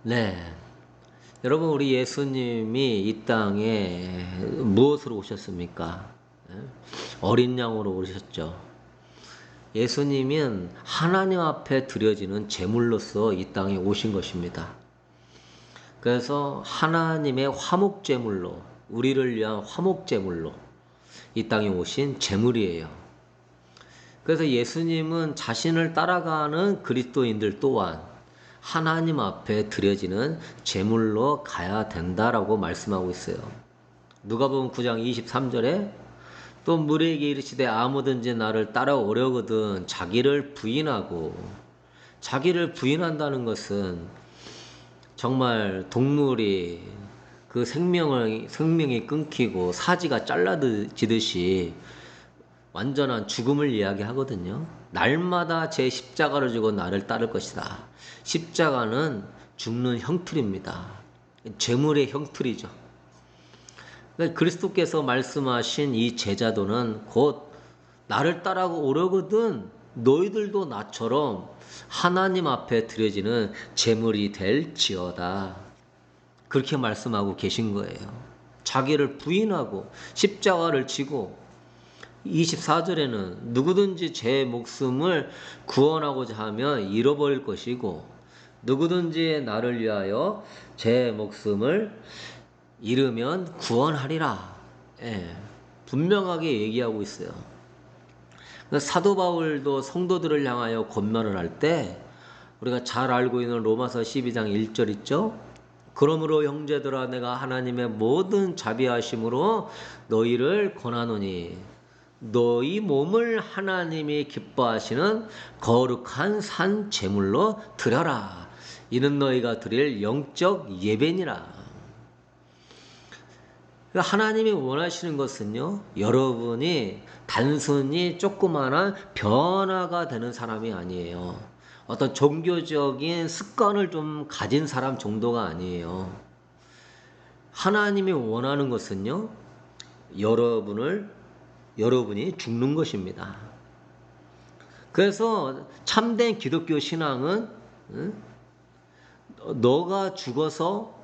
네. 여러분, 우리 예수님이 이 땅에 무엇으로 오셨습니까? 예? 어린 양으로 오셨죠. 예수님은 하나님 앞에 드려지는 제물로서 이 땅에 오신 것입니다. 그래서 하나님의 화목제물로, 우리를 위한 화목제물로 이 땅에 오신 제물이에요. 그래서 예수님은 자신을 따라가는 그리스도인들 또한 하나님 앞에 드려지는 제물로 가야 된다라고 말씀하고 있어요. 누가복음 9장 23절에 또 무리에게 이르시되 아무든지 나를 따라오려거든 자기를 부인하고, 자기를 부인한다는 것은 정말 동물이 그 생명이 끊기고 사지가 잘라지듯이 완전한 죽음을 이야기하거든요. 날마다 제 십자가를 지고 나를 따를 것이다. 십자가는 죽는 형틀입니다. 제물의 형틀이죠. 그리스도께서 말씀하신 이 제자도는 곧 나를 따라오려거든 너희들도 나처럼 하나님 앞에 드려지는 제물이 될지어다. 그렇게 말씀하고 계신 거예요. 자기를 부인하고 십자가를 지고 24절에는 누구든지 제 목숨을 구원하고자 하면 잃어버릴 것이고 누구든지 나를 위하여 제 목숨을 잃으면 구원하리라. 예, 분명하게 얘기하고 있어요. 사도 바울도 성도들을 향하여 권면을 할 때 우리가 잘 알고 있는 로마서 12장 1절 있죠? 그러므로 형제들아 내가 하나님의 모든 자비하심으로 너희를 권하노니 너희 몸을 하나님이 기뻐하시는 거룩한 산 제물로 드려라. 이는 너희가 드릴 영적 예배니라. 하나님이 원하시는 것은요, 여러분이 단순히 조그마한 변화가 되는 사람이 아니에요. 어떤 종교적인 습관을 좀 가진 사람 정도가 아니에요. 하나님이 원하는 것은요, 여러분이 죽는 것입니다. 그래서 참된 기독교 신앙은 너가 죽어서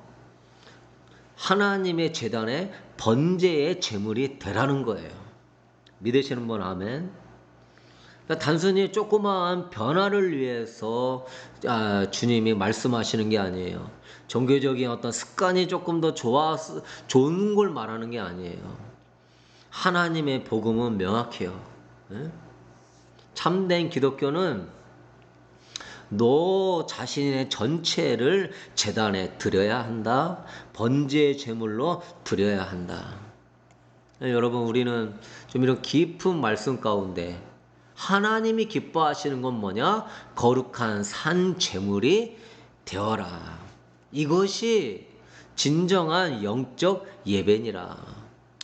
하나님의 제단에 번제의 제물이 되라는 거예요. 믿으시는 분 아멘. 그러니까 단순히 조그마한 변화를 위해서 주님이 말씀하시는 게 아니에요. 종교적인 어떤 습관이 조금 더 좋은 걸 말하는 게 아니에요. 하나님의 복음은 명확해요. 참된 기독교는 너 자신의 전체를 제단에 드려야 한다. 번제의 제물로 드려야 한다. 여러분, 우리는 좀 이런 깊은 말씀 가운데 하나님이 기뻐하시는 건 뭐냐? 거룩한 산 제물이 되어라. 이것이 진정한 영적 예배니라.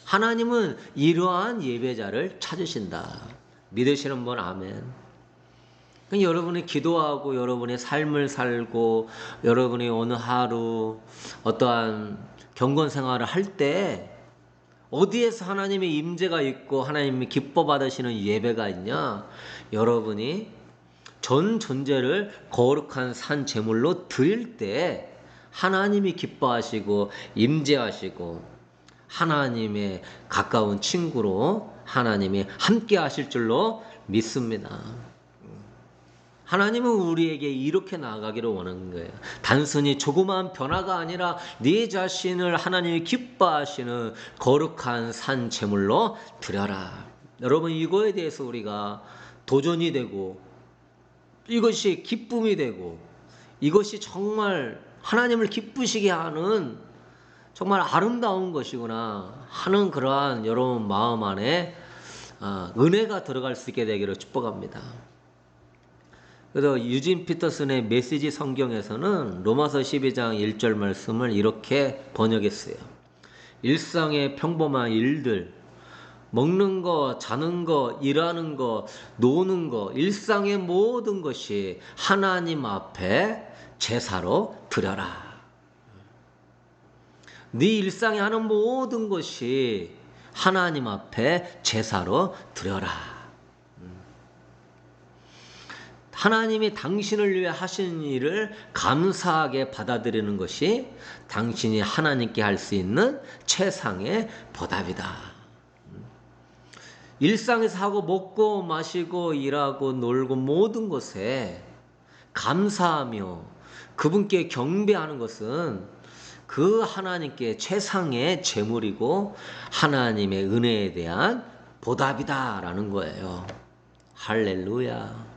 하나님은 이러한 예배자를 찾으신다. 믿으시는 분 아멘. 여러분이 기도하고 여러분의 삶을 살고 여러분이 어느 하루 어떠한 경건 생활을 할 때 어디에서 하나님의 임재가 있고 하나님이 기뻐 받으시는 예배가 있냐? 여러분이 전 존재를 거룩한 산 제물로 드릴 때 하나님이 기뻐하시고 임재하시고 하나님의 가까운 친구로 하나님이 함께 하실 줄로 믿습니다. 하나님은 우리에게 이렇게 나아가기를 원하는 거예요. 단순히 조그마한 변화가 아니라 네 자신을 하나님이 기뻐하시는 거룩한 산 제물로 드려라. 여러분, 이거에 대해서 우리가 도전이 되고 이것이 기쁨이 되고 이것이 정말 하나님을 기쁘시게 하는 정말 아름다운 것이구나 하는 그러한 여러분 마음 안에 은혜가 들어갈 수 있게 되기를 축복합니다. 그래서 유진 피터슨의 메시지 성경에서는 로마서 12장 1절 말씀을 이렇게 번역했어요. 일상의 평범한 일들, 먹는 거, 자는 거, 일하는 거, 노는 거, 일상의 모든 것이 하나님 앞에 제사로 드려라. 네 일상에 하는 모든 것이 하나님 앞에 제사로 드려라. 하나님이 당신을 위해 하신 일을 감사하게 받아들이는 것이 당신이 하나님께 할 수 있는 최상의 보답이다. 일상에서 하고 먹고 마시고 일하고 놀고 모든 것에 감사하며 그분께 경배하는 것은 그 하나님께 최상의 제물이고 하나님의 은혜에 대한 보답이다라는 거예요. 할렐루야.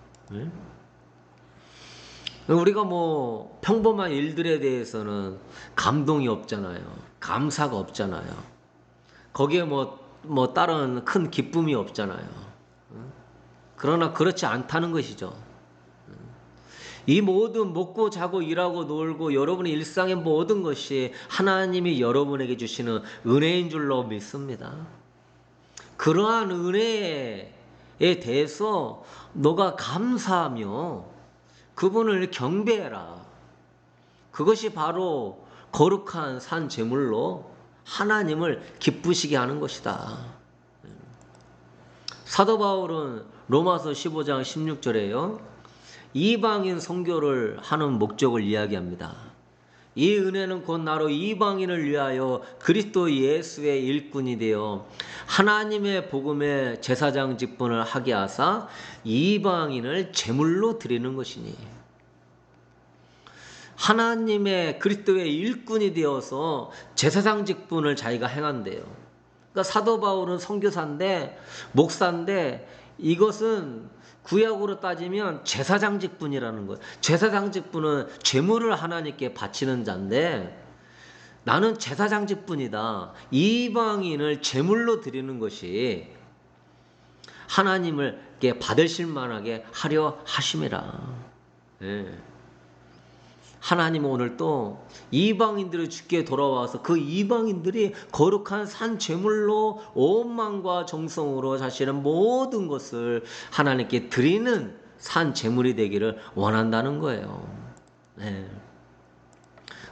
우리가 뭐 평범한 일들에 대해서는 감동이 없잖아요. 감사가 없잖아요. 거기에 뭐 다른 큰 기쁨이 없잖아요. 그러나 그렇지 않다는 것이죠. 이 모든 먹고 자고 일하고 놀고 여러분의 일상의 모든 것이 하나님이 여러분에게 주시는 은혜인 줄로 믿습니다. 그러한 은혜에 대해서 너가 감사하며 그분을 경배해라. 그것이 바로 거룩한 산 제물로 하나님을 기쁘시게 하는 것이다. 사도 바울은 로마서 15장 16절에요. 이방인 선교를 하는 목적을 이야기합니다. 이 은혜는 곧 나로 이방인을 위하여 그리스도 예수의 일꾼이 되어 하나님의 복음의 제사장 직분을 하게 하사 이방인을 제물로 드리는 것이니, 하나님의 그리스도의 일꾼이 되어서 제사장 직분을 자기가 행한대요. 그러니까 사도 바울은 선교사인데 목사인데 이것은 구약으로 따지면 제사장 직분이라는 거예요. 제사장 직분은 제물을 하나님께 바치는 자인데 나는 제사장 직분이다. 이방인을 제물로 드리는 것이 하나님을 받으실 만하게 하려 하심이라. 예. 하나님은 오늘 또 이방인들을 주께 돌아와서 그 이방인들이 거룩한 산 제물로 온 마음과 정성으로 자신의 모든 것을 하나님께 드리는 산 제물이 되기를 원한다는 거예요. 네.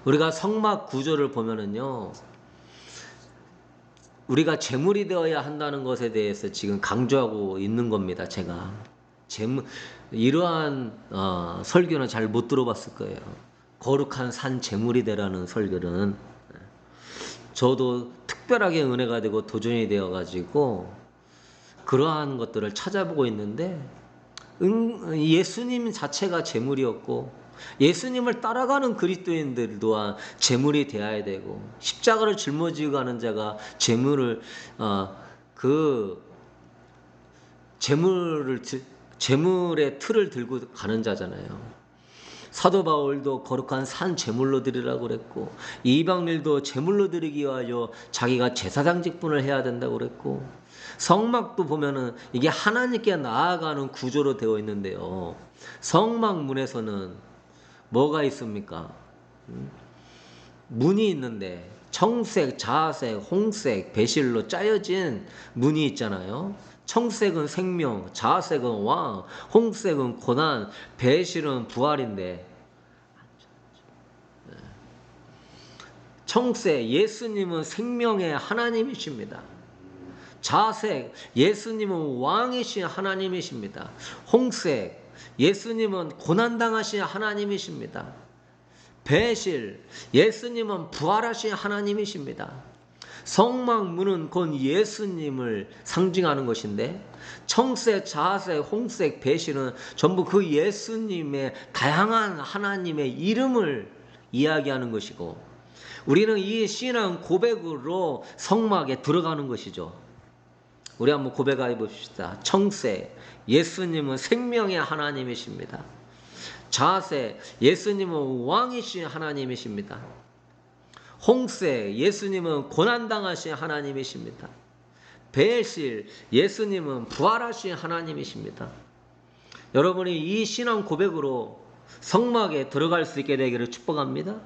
우리가 성막 구조를 보면은요, 우리가 제물이 되어야 한다는 것에 대해서 지금 강조하고 있는 겁니다. 제가 이러한 설교는 잘 못 들어봤을 거예요. 거룩한 산 제물이 되라는 설교는 저도 특별하게 은혜가 되고 도전이 되어가지고 그러한 것들을 찾아보고 있는데 예수님 자체가 제물이었고 예수님을 따라가는 그리스도인들 또한 제물이 되어야 되고 십자가를 짊어지고 가는 자가 제물의 틀을 들고 가는 자잖아요. 사도 바울도 거룩한 산 제물로 드리라고 그랬고 이방인들도 제물로 드리기 위하여 자기가 제사장 직분을 해야 된다고 그랬고 성막도 보면은 이게 하나님께 나아가는 구조로 되어 있는데요. 성막 문에서는 뭐가 있습니까? 문이 있는데 청색, 자색, 홍색, 배실로 짜여진 문이 있잖아요. 청색은 생명, 자색은 왕, 홍색은 고난, 배실은 부활인데 청색, 예수님은 생명의 하나님이십니다. 자색, 예수님은 왕이신 하나님이십니다. 홍색, 예수님은 고난당하신 하나님이십니다. 배실, 예수님은 부활하신 하나님이십니다. 성막문은 곧 예수님을 상징하는 것인데 청색, 자색, 홍색, 배실은 전부 그 예수님의 다양한 하나님의 이름을 이야기하는 것이고 우리는 이 신앙 고백으로 성막에 들어가는 것이죠. 우리 한번 고백해 봅시다. 청색, 예수님은 생명의 하나님이십니다. 자색, 예수님은 왕이신 하나님이십니다. 홍색, 예수님은 고난당하신 하나님이십니다. 배실, 예수님은 부활하신 하나님이십니다. 여러분이 이 신앙 고백으로 성막에 들어갈 수 있게 되기를 축복합니다.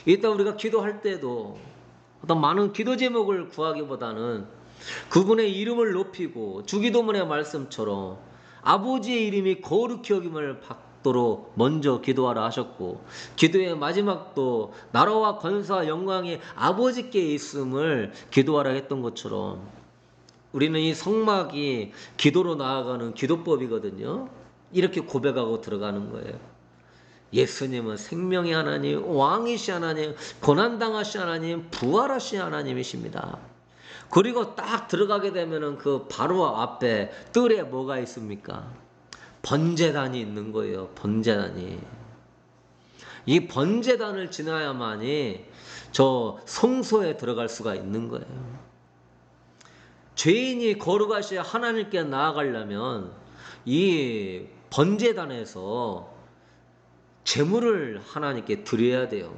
이따 우리가 기도할 때도 어떤 많은 기도 제목을 구하기보다는 그분의 이름을 높이고 주기도문의 말씀처럼 아버지의 이름이 거룩히 여김을 받도록 먼저 기도하라 하셨고 기도의 마지막도 나라와 권세와 영광이 아버지께 있음을 기도하라 했던 것처럼 우리는 이 성막이 기도로 나아가는 기도법이거든요. 이렇게 고백하고 들어가는 거예요. 예수님은 생명의 하나님, 왕이시 하나님, 고난당하신 하나님, 부활하신 하나님이십니다. 그리고 딱 들어가게 되면은 그 바로 앞에 뜰에 뭐가 있습니까? 번제단이 있는 거예요. 번제단이. 이 번제단을 지나야만이 저 성소에 들어갈 수가 있는 거예요. 죄인이 거룩하신 하나님께 나아가려면 이 번제단에서 제물을 하나님께 드려야 돼요.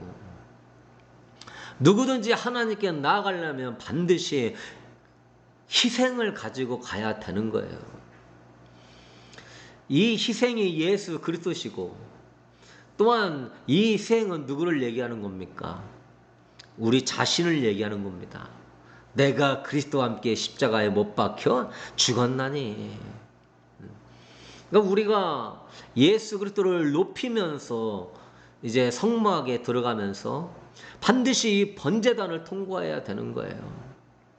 누구든지 하나님께 나아가려면 반드시 희생을 가지고 가야 되는 거예요. 이 희생이 예수 그리스도시고, 또한 이 희생은 누구를 얘기하는 겁니까? 우리 자신을 얘기하는 겁니다. 내가 그리스도와 함께 십자가에 못 박혀 죽었나니. 그러니까 우리가 예수 그리스도를 높이면서 이제 성막에 들어가면서 반드시 이 번제단을 통과해야 되는 거예요.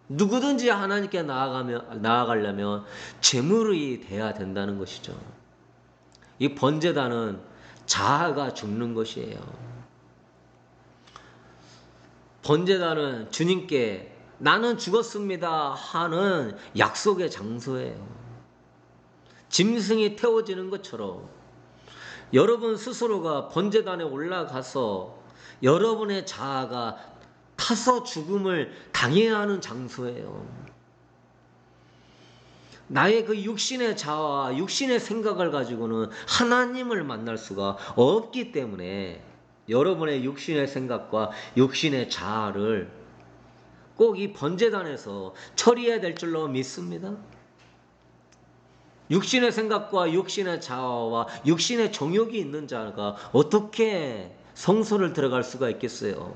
누구든지 하나님께 나아가려면 제물이 돼야 된다는 것이죠. 이 번제단은 자아가 죽는 것이에요. 번제단은 주님께 나는 죽었습니다 하는 약속의 장소예요. 짐승이 태워지는 것처럼 여러분 스스로가 번제단에 올라가서 여러분의 자아가 타서 죽음을 당해야 하는 장소예요. 나의 그 육신의 자아와 육신의 생각을 가지고는 하나님을 만날 수가 없기 때문에 여러분의 육신의 생각과 육신의 자아를 꼭 이 번제단에서 처리해야 될 줄로 믿습니다. 육신의 생각과 육신의 자아와 육신의 정욕이 있는 자가 어떻게 성소를 들어갈 수가 있겠어요?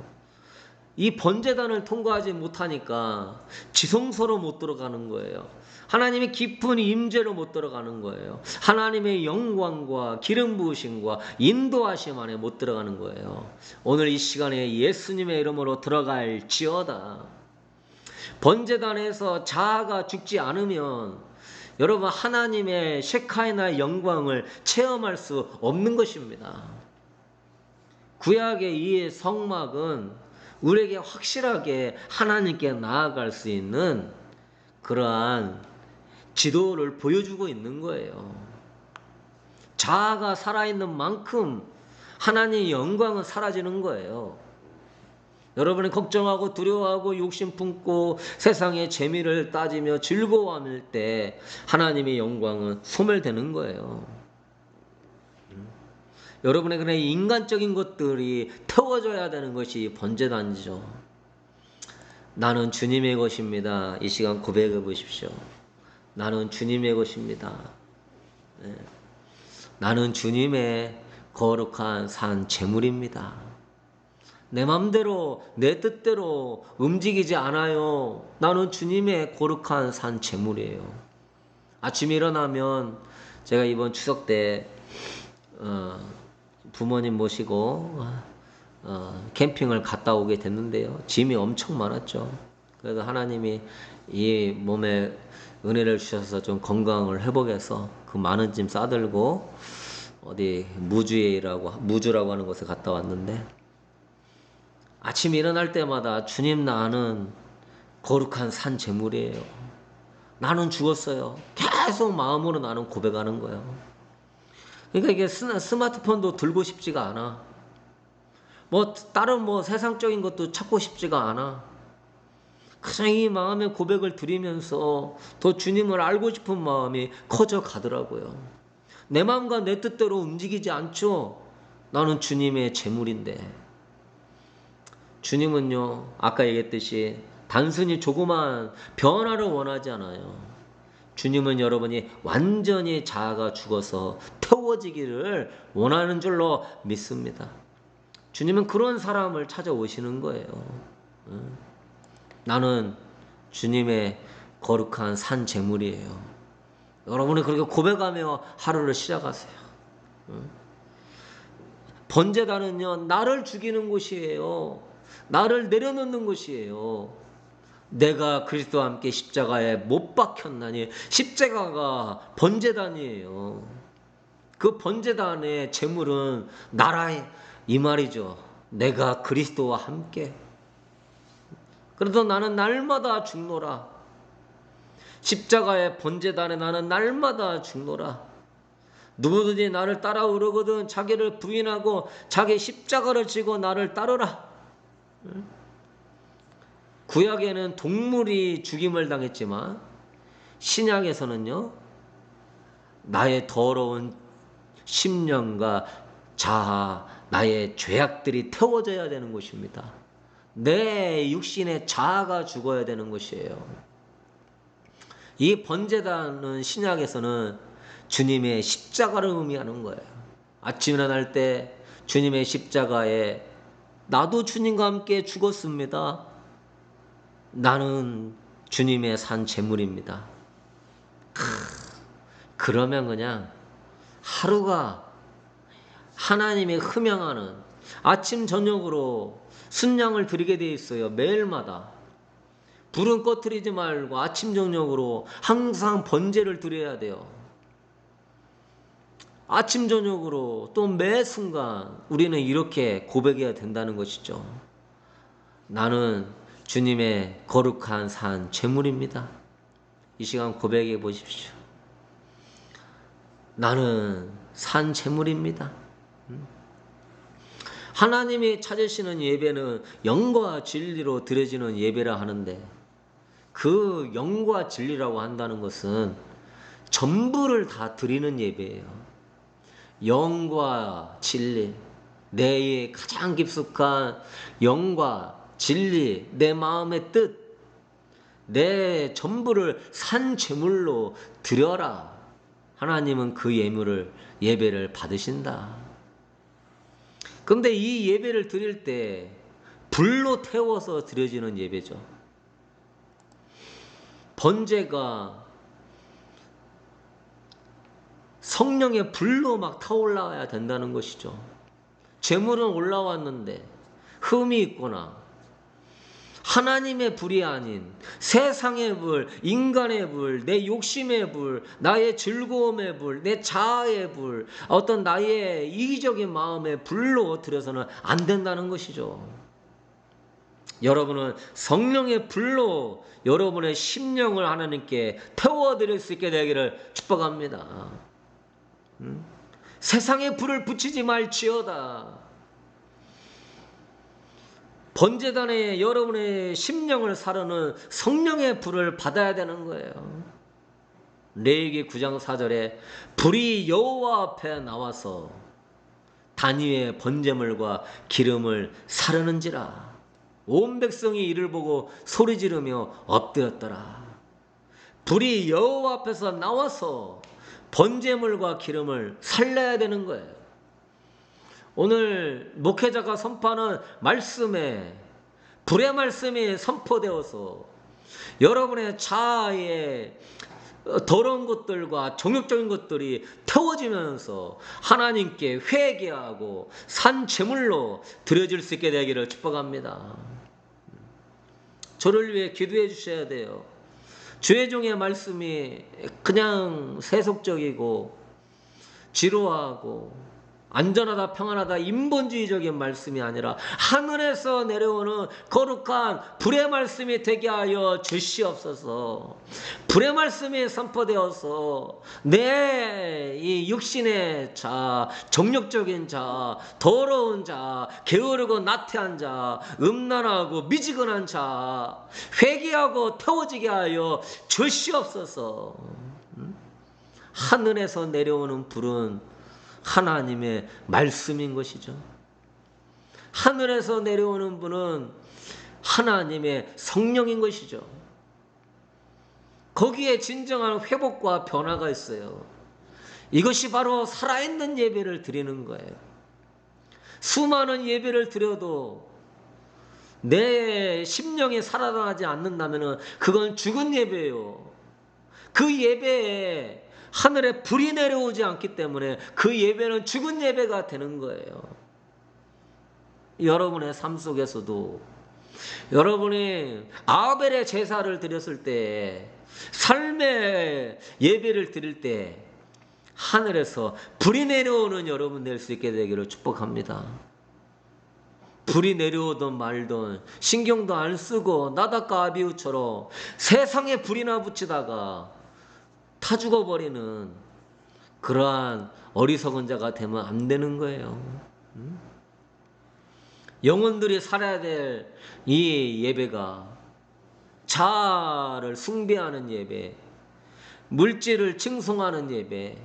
이 번제단을 통과하지 못하니까 지성소로 못 들어가는 거예요. 하나님의 깊은 임재로 못 들어가는 거예요. 하나님의 영광과 기름 부으심과 인도하심 안에 못 들어가는 거예요. 오늘 이 시간에 예수님의 이름으로 들어갈지어다. 번제단에서 자아가 죽지 않으면 여러분 하나님의 셰카이나 영광을 체험할 수 없는 것입니다. 구약의 이 성막은 우리에게 확실하게 하나님께 나아갈 수 있는 그러한 지도를 보여주고 있는 거예요. 자아가 살아있는 만큼 하나님의 영광은 사라지는 거예요. 여러분이 걱정하고 두려워하고 욕심 품고 세상의 재미를 따지며 즐거워할 때 하나님의 영광은 소멸되는 거예요. 여러분의 그런 인간적인 것들이 태워져야 되는 것이 번제단이죠. 나는 주님의 것입니다. 이 시간 고백해 보십시오. 나는 주님의 것입니다. 네. 나는 주님의 거룩한 산 제물입니다. 내 맘대로 내 뜻대로 움직이지 않아요. 나는 주님의 거룩한 산 제물이에요. 아침에 일어나면 제가 이번 추석 때 부모님 모시고 캠핑을 갔다 오게 됐는데요. 짐이 엄청 많았죠. 그래서 하나님이 이 몸에 은혜를 주셔서 좀 건강을 회복해서 그 많은 짐 싸들고 어디 무주라고 하는 곳에 갔다 왔는데, 아침에 일어날 때마다 주님 나는 거룩한 산 제물이에요. 나는 죽었어요. 계속 마음으로 나는 고백하는 거예요. 그러니까 이게 스마트폰도 들고 싶지가 않아. 다른 세상적인 것도 찾고 싶지가 않아. 그냥 이 마음의 고백을 드리면서 더 주님을 알고 싶은 마음이 커져 가더라고요. 내 마음과 내 뜻대로 움직이지 않죠. 나는 주님의 제물인데. 주님은요, 아까 얘기했듯이 단순히 조그만 변화를 원하지 않아요. 주님은 여러분이 완전히 자아가 죽어서 태워지기를 원하는 줄로 믿습니다. 주님은 그런 사람을 찾아오시는 거예요. 나는 주님의 거룩한 산 제물이에요. 여러분이 그렇게 고백하며 하루를 시작하세요. 번제단은요, 나를 죽이는 곳이에요. 나를 내려놓는 곳이에요. 내가 그리스도와 함께 십자가에 못 박혔나니, 십자가가 번제단이에요. 그 번제단의 제물은 나라의 이 말이죠. 내가 그리스도와 함께. 그래도 나는 날마다 죽노라. 십자가의 번제단에 나는 날마다 죽노라. 누구든지 나를 따라오려거든 자기를 부인하고 자기 십자가를 지고 나를 따르라. 구약에는 동물이 죽임을 당했지만 신약에서는요, 나의 더러운 심령과 자아, 나의 죄악들이 태워져야 되는 것입니다. 내 육신의 자아가 죽어야 되는 것이에요. 이 번제단은 신약에서는 주님의 십자가를 의미하는 거예요. 아침 일어날 때 주님의 십자가에 나도 주님과 함께 죽었습니다. 나는 주님의 산 제물입니다. 그러면 그냥 하루가 하나님의 흠양하는 아침 저녁으로 순양을 드리게 돼 있어요. 매일마다. 불은 꺼트리지 말고 아침 저녁으로 항상 번제를 드려야 돼요. 아침 저녁으로 또 매 순간 우리는 이렇게 고백해야 된다는 것이죠. 나는 주님의 거룩한 산 제물입니다. 이 시간 고백해 보십시오. 나는 산 제물입니다. 하나님이 찾으시는 예배는 영과 진리로 드려지는 예배라 하는데, 그 영과 진리라고 한다는 것은 전부를 다 드리는 예배예요. 영과 진리, 내 가장 깊숙한 영과 진리, 내 마음의 뜻, 내 전부를 산 제물로 드려라. 하나님은 그 예배를 받으신다. 그런데 이 예배를 드릴 때 불로 태워서 드려지는 예배죠. 번제가 성령의 불로 막 타올라야 된다는 것이죠. 제물은 올라왔는데 흠이 있거나 하나님의 불이 아닌 세상의 불, 인간의 불, 내 욕심의 불, 나의 즐거움의 불, 내 자아의 불, 어떤 나의 이기적인 마음의 불로 들여서는 안 된다는 것이죠. 여러분은 성령의 불로 여러분의 심령을 하나님께 태워드릴 수 있게 되기를 축복합니다. 세상의 불을 붙이지 말지어다. 번제단에 여러분의 심령을 사르는 성령의 불을 받아야 되는 거예요. 레위기 9장 4절에 불이 여호와 앞에 나와서 단위의 번제물과 기름을 사르는지라. 온 백성이 이를 보고 소리 지르며 엎드렸더라. 불이 여호와 앞에서 나와서 번제물과 기름을 살려야 되는 거예요. 오늘 목회자가 선포하는 말씀에 불의 말씀이 선포되어서 여러분의 자아의 더러운 것들과 정욕적인 것들이 태워지면서 하나님께 회개하고 산 제물로 드려질 수 있게 되기를 축복합니다. 저를 위해 기도해 주셔야 돼요. 주의 종의 말씀이 그냥 세속적이고 지루하고 안전하다 평안하다 인본주의적인 말씀이 아니라 하늘에서 내려오는 거룩한 불의 말씀이 되게 하여 주시옵소서. 불의 말씀이 선포되어서 내 이 육신의 자, 정욕적인 자, 더러운 자, 게으르고 나태한 자, 음란하고 미지근한 자 회개하고 태워지게 하여 주시옵소서. 하늘에서 내려오는 불은 하나님의 말씀인 것이죠. 하늘에서 내려오는 분은 하나님의 성령인 것이죠. 거기에 진정한 회복과 변화가 있어요. 이것이 바로 살아있는 예배를 드리는 거예요. 수많은 예배를 드려도 내 심령이 살아나지 않는다면 그건 죽은 예배예요. 그 예배에 하늘에 불이 내려오지 않기 때문에 그 예배는 죽은 예배가 되는 거예요. 여러분의 삶 속에서도 여러분이 아벨의 제사를 드렸을 때, 삶의 예배를 드릴 때 하늘에서 불이 내려오는 여러분 될 수 있게 되기를 축복합니다. 불이 내려오든 말든 신경도 안 쓰고 나답과 아비후처럼 세상에 불이나 붙이다가 타 죽어버리는 그러한 어리석은 자가 되면 안 되는 거예요. 영혼들이 살아야 될 이 예배가 자아를 숭배하는 예배, 물질을 칭송하는 예배,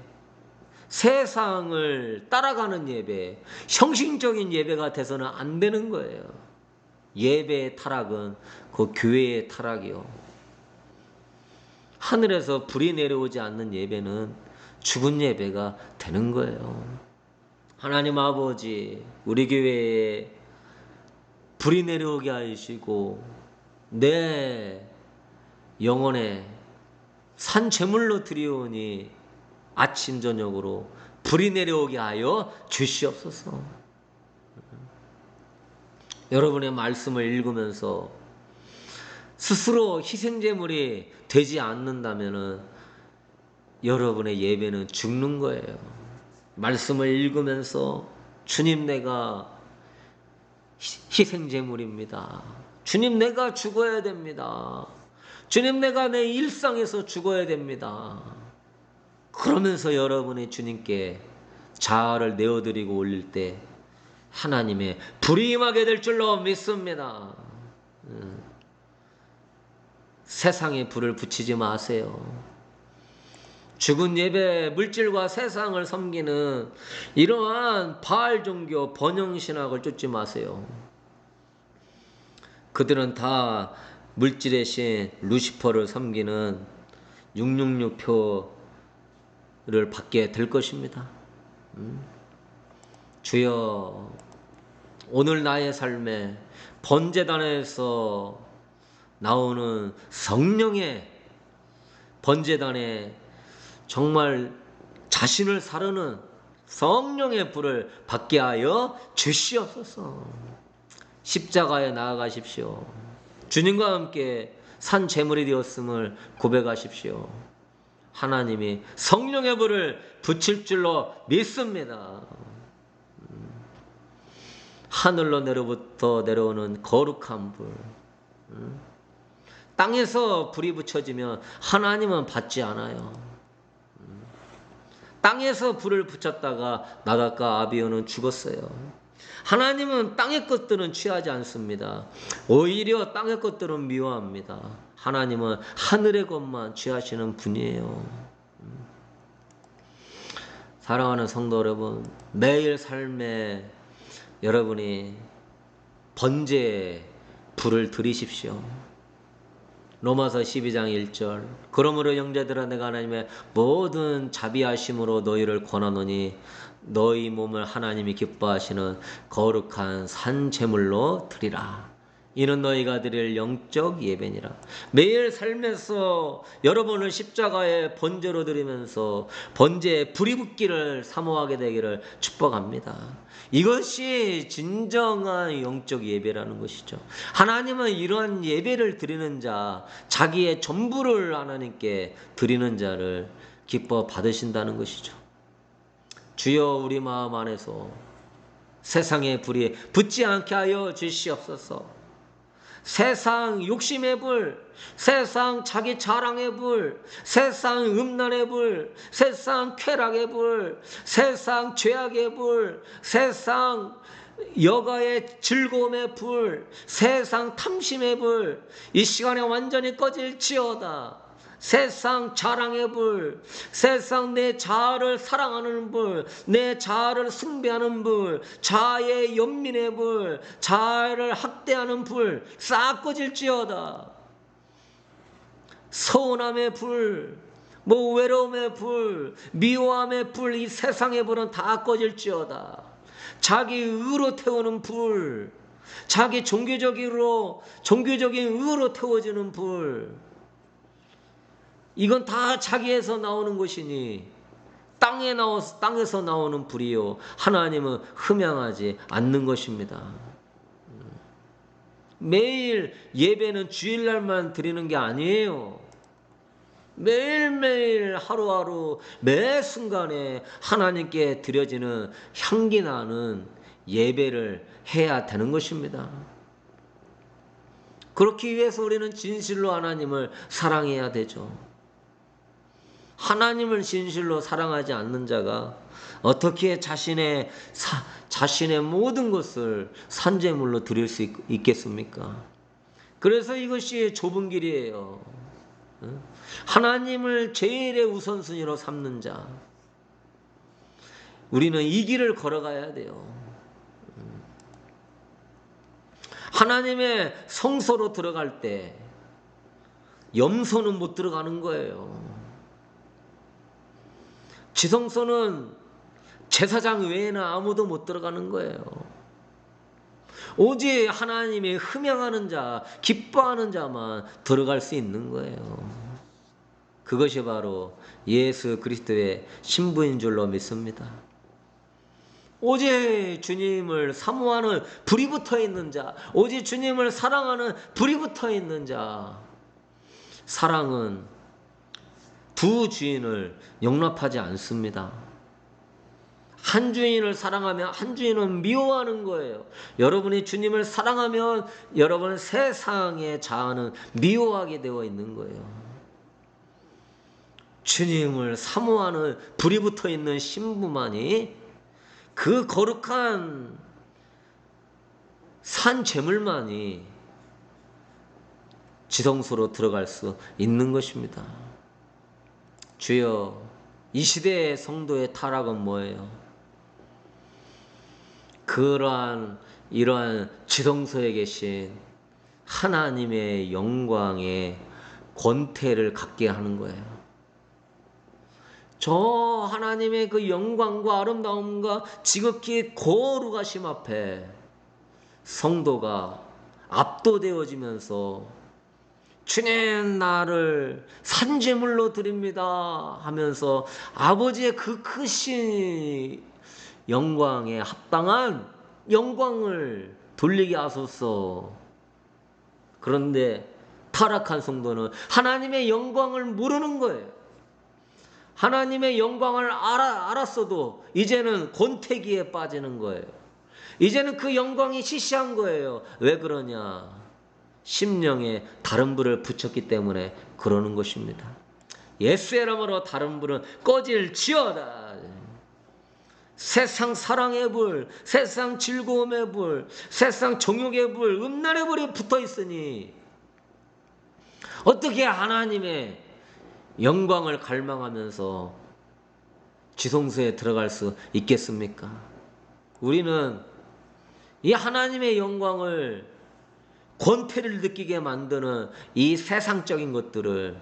세상을 따라가는 예배, 형식적인 예배가 돼서는 안 되는 거예요. 예배의 타락은 그 교회의 타락이요. 하늘에서 불이 내려오지 않는 예배는 죽은 예배가 되는 거예요. 하나님 아버지, 우리 교회에 불이 내려오게 하시고 내 영혼에 산 제물로 드리오니 아침 저녁으로 불이 내려오게 하여 주시옵소서. 여러분의 말씀을 읽으면서 스스로 희생제물이 되지 않는다면 여러분의 예배는 죽는 거예요. 말씀을 읽으면서 주님, 내가 희생제물입니다. 주님, 내가 죽어야 됩니다. 주님, 내가 내 일상에서 죽어야 됩니다. 그러면서 여러분이 주님께 자아를 내어드리고 올릴 때 하나님의 불이 임하게 될 줄로 믿습니다. 세상에 불을 붙이지 마세요. 죽은 예배, 물질과 세상을 섬기는 이러한 바알 종교, 번영신학을 쫓지 마세요. 그들은 다 물질의 신 루시퍼를 섬기는 666표를 받게 될 것입니다. 주여, 오늘 나의 삶에 번제단에서 나오는 성령의 번제단에 정말 자신을 사르는 성령의 불을 받게 하여 주시옵소서. 십자가에 나아가십시오. 주님과 함께 산 제물이 되었음을 고백하십시오. 하나님이 성령의 불을 붙일 줄로 믿습니다. 하늘로 내로부터 내려오는 거룩한 불. 땅에서 불이 붙여지면 하나님은 받지 않아요. 땅에서 불을 붙였다가 나답과 아비후는 죽었어요. 하나님은 땅의 것들은 취하지 않습니다. 오히려 땅의 것들은 미워합니다. 하나님은 하늘의 것만 취하시는 분이에요. 사랑하는 성도 여러분, 매일 삶에 여러분이 번제의 불을 들이십시오. 로마서 12장 1절, 그러므로 형제들아, 내가 하나님의 모든 자비하심으로 너희를 권하노니 너희 몸을 하나님이 기뻐하시는 거룩한 산 제물로 드리라. 이는 너희가 드릴 영적 예배니라. 매일 삶에서 여러분을 십자가의 번제로 드리면서 번제에 불이 붙기를 사모하게 되기를 축복합니다. 이것이 진정한 영적 예배라는 것이죠. 하나님은 이러한 예배를 드리는 자, 자기의 전부를 하나님께 드리는 자를 기뻐 받으신다는 것이죠. 주여, 우리 마음 안에서 세상의 불이 붙지 않게 하여 주시옵소서. 세상 욕심의 불, 세상 자기 자랑의 불, 세상 음란의 불, 세상 쾌락의 불, 세상 죄악의 불, 세상 여가의 즐거움의 불, 세상 탐심의 불, 이 시간에 완전히 꺼질지어다. 세상 자랑의 불, 세상 내 자아를 사랑하는 불, 내 자아를 숭배하는 불, 자아의 연민의 불, 자아를 학대하는 불 싹 꺼질지어다. 서운함의 불, 외로움의 불, 미워함의 불, 이 세상의 불은 다 꺼질지어다. 자기 의로 태우는 불, 자기 종교적인 의로 태워지는 불, 이건 다 자기에서 나오는 것이니 땅에서 나오는 불이요, 하나님은 흠양하지 않는 것입니다. 매일 예배는 주일날만 드리는 게 아니에요. 매일매일 하루하루 매 순간에 하나님께 드려지는 향기 나는 예배를 해야 되는 것입니다. 그렇기 위해서 우리는 진실로 하나님을 사랑해야 되죠. 하나님을 진실로 사랑하지 않는 자가 어떻게 자신의 모든 것을 산제물로 드릴 수 있겠습니까? 그래서 이것이 좁은 길이에요. 하나님을 제일의 우선순위로 삼는 자, 우리는 이 길을 걸어가야 돼요. 하나님의 성소로 들어갈 때 염소는 못 들어가는 거예요. 지성소는 제사장 외에는 아무도 못 들어가는 거예요. 오직 하나님이 흠양하는 자, 기뻐하는 자만 들어갈 수 있는 거예요. 그것이 바로 예수 그리스도의 신부인 줄로 믿습니다. 오직 주님을 사모하는 불이 붙어 있는 자, 오직 주님을 사랑하는 불이 붙어 있는 자. 사랑은 두 주인을 용납하지 않습니다. 한 주인을 사랑하면 한 주인은 미워하는 거예요. 여러분이 주님을 사랑하면 여러분은 세상의 자아는 미워하게 되어 있는 거예요. 주님을 사모하는 불이 붙어 있는 신부만이 그 거룩한 산 제물만이 지성소로 들어갈 수 있는 것입니다. 주여, 이 시대의 성도의 타락은 뭐예요? 이러한 지성소에 계신 하나님의 영광의 권태를 갖게 하는 거예요. 저 하나님의 그 영광과 아름다움과 지극히 거룩하심 앞에 성도가 압도되어지면서 주님, 나를 산제물로 드립니다 하면서 아버지의 그 크신 영광에 합당한 영광을 돌리게 하소서. 그런데 타락한 성도는 하나님의 영광을 모르는 거예요. 하나님의 영광을 알았어도 이제는 권태기에 빠지는 거예요. 이제는 그 영광이 시시한 거예요. 왜 그러냐? 심령에 다른 불을 붙였기 때문에 그러는 것입니다. 예수의 이름으로 다른 불은 꺼질지어다. 세상 사랑의 불, 세상 즐거움의 불, 세상 정욕의 불, 음란의 불이 붙어 있으니 어떻게 하나님의 영광을 갈망하면서 지성소에 들어갈 수 있겠습니까? 우리는 이 하나님의 영광을 권태를 느끼게 만드는 이 세상적인 것들을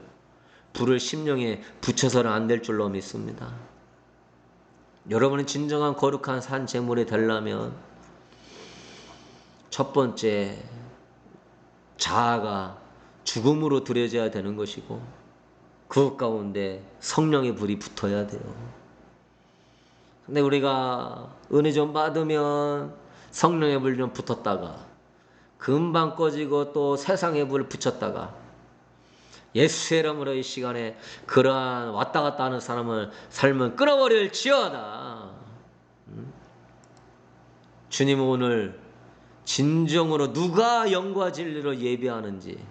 불을 심령에 붙여서는 안 될 줄로 믿습니다. 여러분은 진정한 거룩한 산 제물이 되려면 첫 번째, 자아가 죽음으로 드려져야 되는 것이고 그 가운데 성령의 불이 붙어야 돼요. 근데 우리가 은혜 좀 받으면 성령의 불 좀 붙었다가 금방 꺼지고 또 세상의 불을 붙였다가 예수의 이름으로 이 시간에 그러한 왔다 갔다 하는 사람을 삶은 끊어버릴지어다. 주님은 오늘 진정으로 누가 영과 진리로 예배하는지,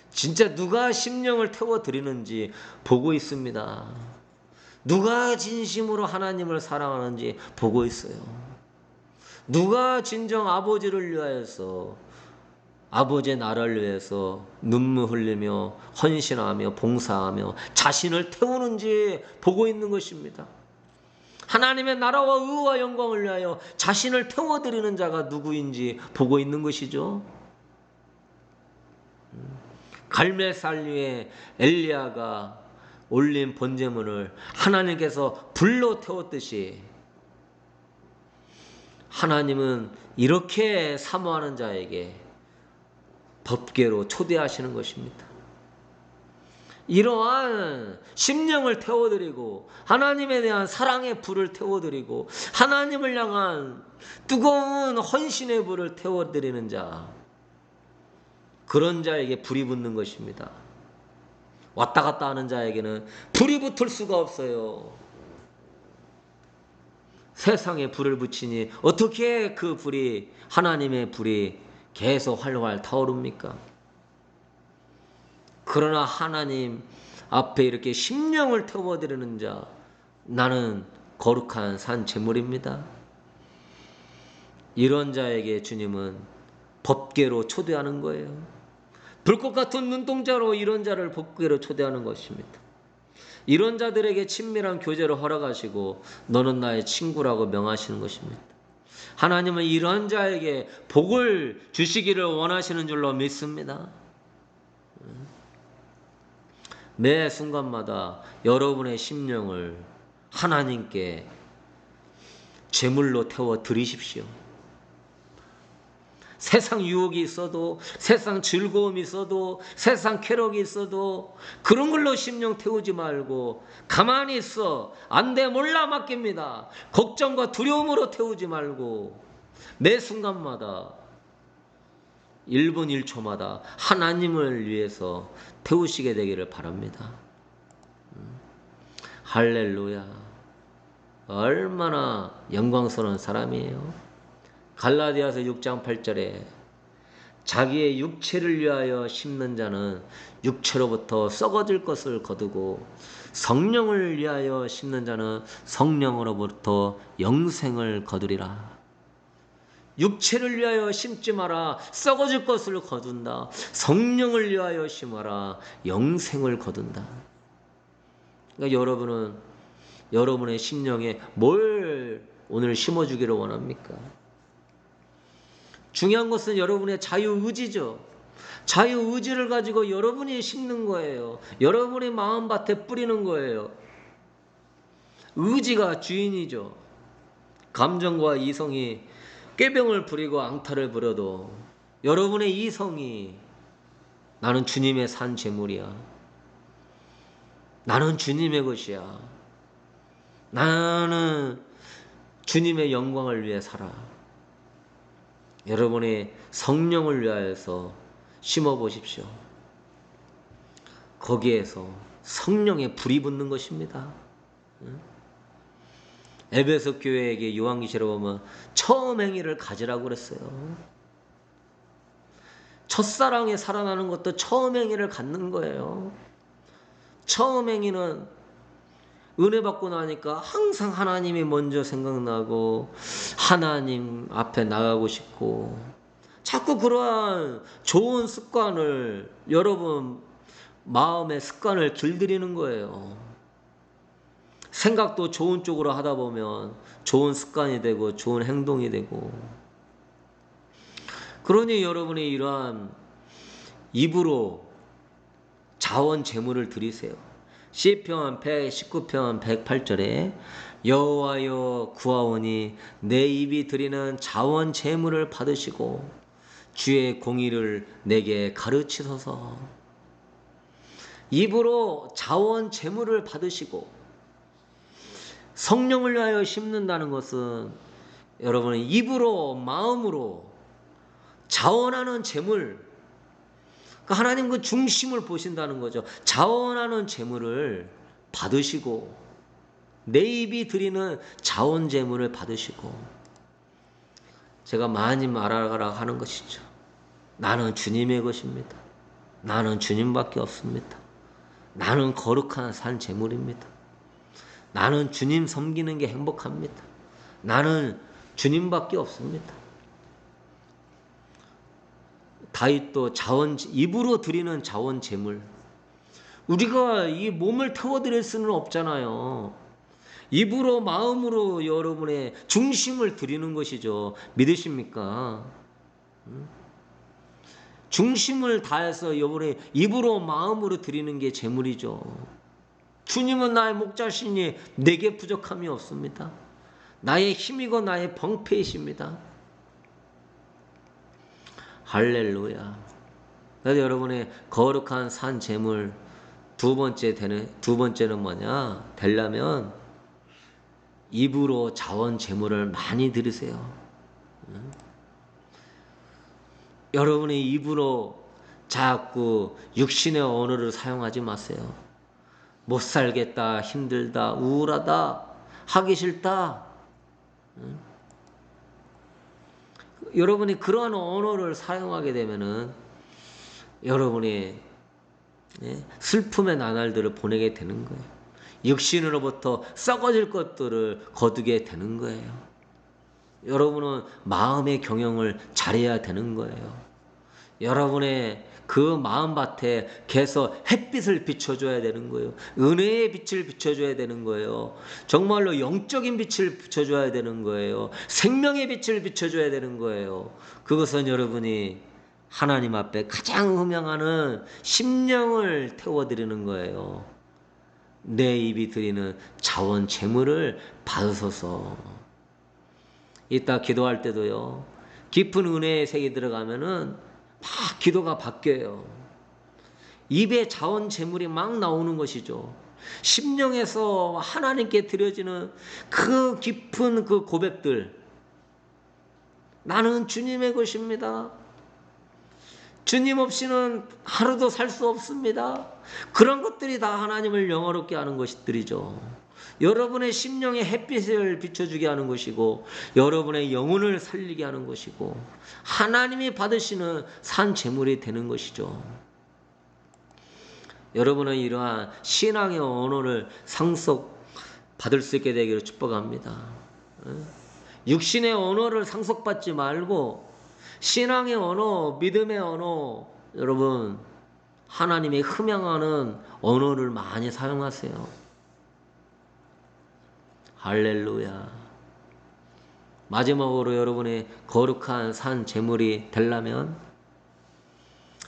진짜 누가 심령을 태워드리는지 보고 있습니다. 누가 진심으로 하나님을 사랑하는지 보고 있어요. 누가 진정 아버지를 위하여서, 아버지의 나라를 위해서 눈물 흘리며 헌신하며 봉사하며 자신을 태우는지 보고 있는 것입니다. 하나님의 나라와 의와 영광을 위하여 자신을 태워드리는 자가 누구인지 보고 있는 것이죠. 갈멜산 위에 엘리야가 올린 번제물을 하나님께서 불로 태웠듯이 하나님은 이렇게 사모하는 자에게 법궤로 초대하시는 것입니다. 이러한 심령을 태워드리고 하나님에 대한 사랑의 불을 태워드리고 하나님을 향한 뜨거운 헌신의 불을 태워드리는 자, 그런 자에게 불이 붙는 것입니다. 왔다 갔다 하는 자에게는 불이 붙을 수가 없어요. 세상에 불을 붙이니 어떻게 그 불이, 하나님의 불이 계속 활활 타오릅니까? 그러나 하나님 앞에 이렇게 심령을 태워드리는 자, 나는 거룩한 산 제물입니다. 이런 자에게 주님은 법궤로 초대하는 거예요. 불꽃 같은 눈동자로 이런 자를 법궤로 초대하는 것입니다. 이런 자들에게 친밀한 교제를 허락하시고 너는 나의 친구라고 명하시는 것입니다. 하나님은 이런 자에게 복을 주시기를 원하시는 줄로 믿습니다. 매 순간마다 여러분의 심령을 하나님께 제물로 태워 드리십시오. 세상 유혹이 있어도, 세상 즐거움이 있어도, 세상 쾌락이 있어도 그런 걸로 심령 태우지 말고 가만히 있어. 안 돼, 몰라, 맡깁니다. 걱정과 두려움으로 태우지 말고 매 순간마다 1분 1초마다 하나님을 위해서 태우시게 되기를 바랍니다. 할렐루야. 얼마나 영광스러운 사람이에요. 갈라디아서 6장 8절에 자기의 육체를 위하여 심는 자는 육체로부터 썩어질 것을 거두고 성령을 위하여 심는 자는 성령으로부터 영생을 거두리라. 육체를 위하여 심지 마라. 썩어질 것을 거둔다. 성령을 위하여 심어라. 영생을 거둔다. 그러니까 여러분은 여러분의 심령에 뭘 오늘 심어주기를 원합니까? 중요한 것은 여러분의 자유의지죠. 자유의지를 가지고 여러분이 심는 거예요. 여러분의 마음밭에 뿌리는 거예요. 의지가 주인이죠. 감정과 이성이 꾀병을 부리고 앙탈을 부려도 여러분의 이성이 나는 주님의 산 제물이야. 나는 주님의 것이야. 나는 주님의 영광을 위해 살아. 여러분의 성령을 위하여서 심어보십시오. 거기에서 성령의 불이 붙는 것입니다. 에베소 교회에게 요한계시록 보면 처음 행위를 가지라고 그랬어요. 첫사랑에 살아나는 것도 처음 행위를 갖는 거예요. 처음 행위는 은혜 받고 나니까 항상 하나님이 먼저 생각나고 하나님 앞에 나가고 싶고 자꾸 그러한 좋은 습관을 여러분 마음의 습관을 길들이는 거예요. 생각도 좋은 쪽으로 하다 보면 좋은 습관이 되고 좋은 행동이 되고 그러니 여러분이 이러한 입으로 자원 제물을 드리세요. 시편 119편 108절에 여호와여 구하오니 내 입이 드리는 자원 제물을 받으시고 주의 공의를 내게 가르치소서. 입으로 자원 제물을 받으시고 성령을 위하여 심는다는 것은 여러분의 입으로 마음으로 자원하는 제물, 하나님 그 중심을 보신다는 거죠. 자원하는 제물을 받으시고 내 입이 드리는 자원 제물을 받으시고 제가 많이 말하라 하는 것이죠. 나는 주님의 것입니다. 나는 주님밖에 없습니다. 나는 거룩한 산 제물입니다. 나는 주님 섬기는 게 행복합니다. 나는 주님밖에 없습니다. 다윗도 입으로 드리는 자원 제물. 우리가 이 몸을 태워드릴 수는 없잖아요. 입으로 마음으로 여러분의 중심을 드리는 것이죠. 믿으십니까? 중심을 다해서 여러분의 입으로 마음으로 드리는 게 제물이죠. 주님은 나의 목자시니 내게 부족함이 없습니다. 나의 힘이고 나의 방패이십니다. 할렐루야. 그래서 여러분의 거룩한 산 제물 두 번째는 뭐냐? 되려면 입으로 자원 제물을 많이 드리세요. 여러분의 입으로 자꾸 육신의 언어를 사용하지 마세요. 못 살겠다, 힘들다, 우울하다, 하기 싫다. 여러분이 그러한 언어를 사용하게 되면은 여러분이 슬픔의 나날들을 보내게 되는 거예요. 육신으로부터 썩어질 것들을 거두게 되는 거예요. 여러분은 마음의 경영을 잘해야 되는 거예요. 여러분의 그 마음밭에 계속 햇빛을 비춰줘야 되는 거예요. 은혜의 빛을 비춰줘야 되는 거예요. 정말로 영적인 빛을 비춰줘야 되는 거예요. 생명의 빛을 비춰줘야 되는 거예요. 그것은 여러분이 하나님 앞에 가장 흠양하는 심령을 태워드리는 거예요. 내 입이 드리는 자원 재물을 받으소서. 이따 기도할 때도요, 깊은 은혜의 색이 들어가면은 막 기도가 바뀌어요. 입에 자원 재물이 막 나오는 것이죠. 심령에서 하나님께 드려지는 그 깊은 그 고백들. 나는 주님의 것입니다. 주님 없이는 하루도 살 수 없습니다. 그런 것들이 다 하나님을 영화롭게 하는 것들이죠. 여러분의 심령에 햇빛을 비춰주게 하는 것이고, 여러분의 영혼을 살리게 하는 것이고, 하나님이 받으시는 산 제물이 되는 것이죠. 여러분은 이러한 신앙의 언어를 상속 받을 수 있게 되기를 축복합니다. 육신의 언어를 상속받지 말고 신앙의 언어, 믿음의 언어, 여러분 하나님의 흠양하는 언어를 많이 사용하세요. 할렐루야. 마지막으로 여러분의 거룩한 산 제물이 되려면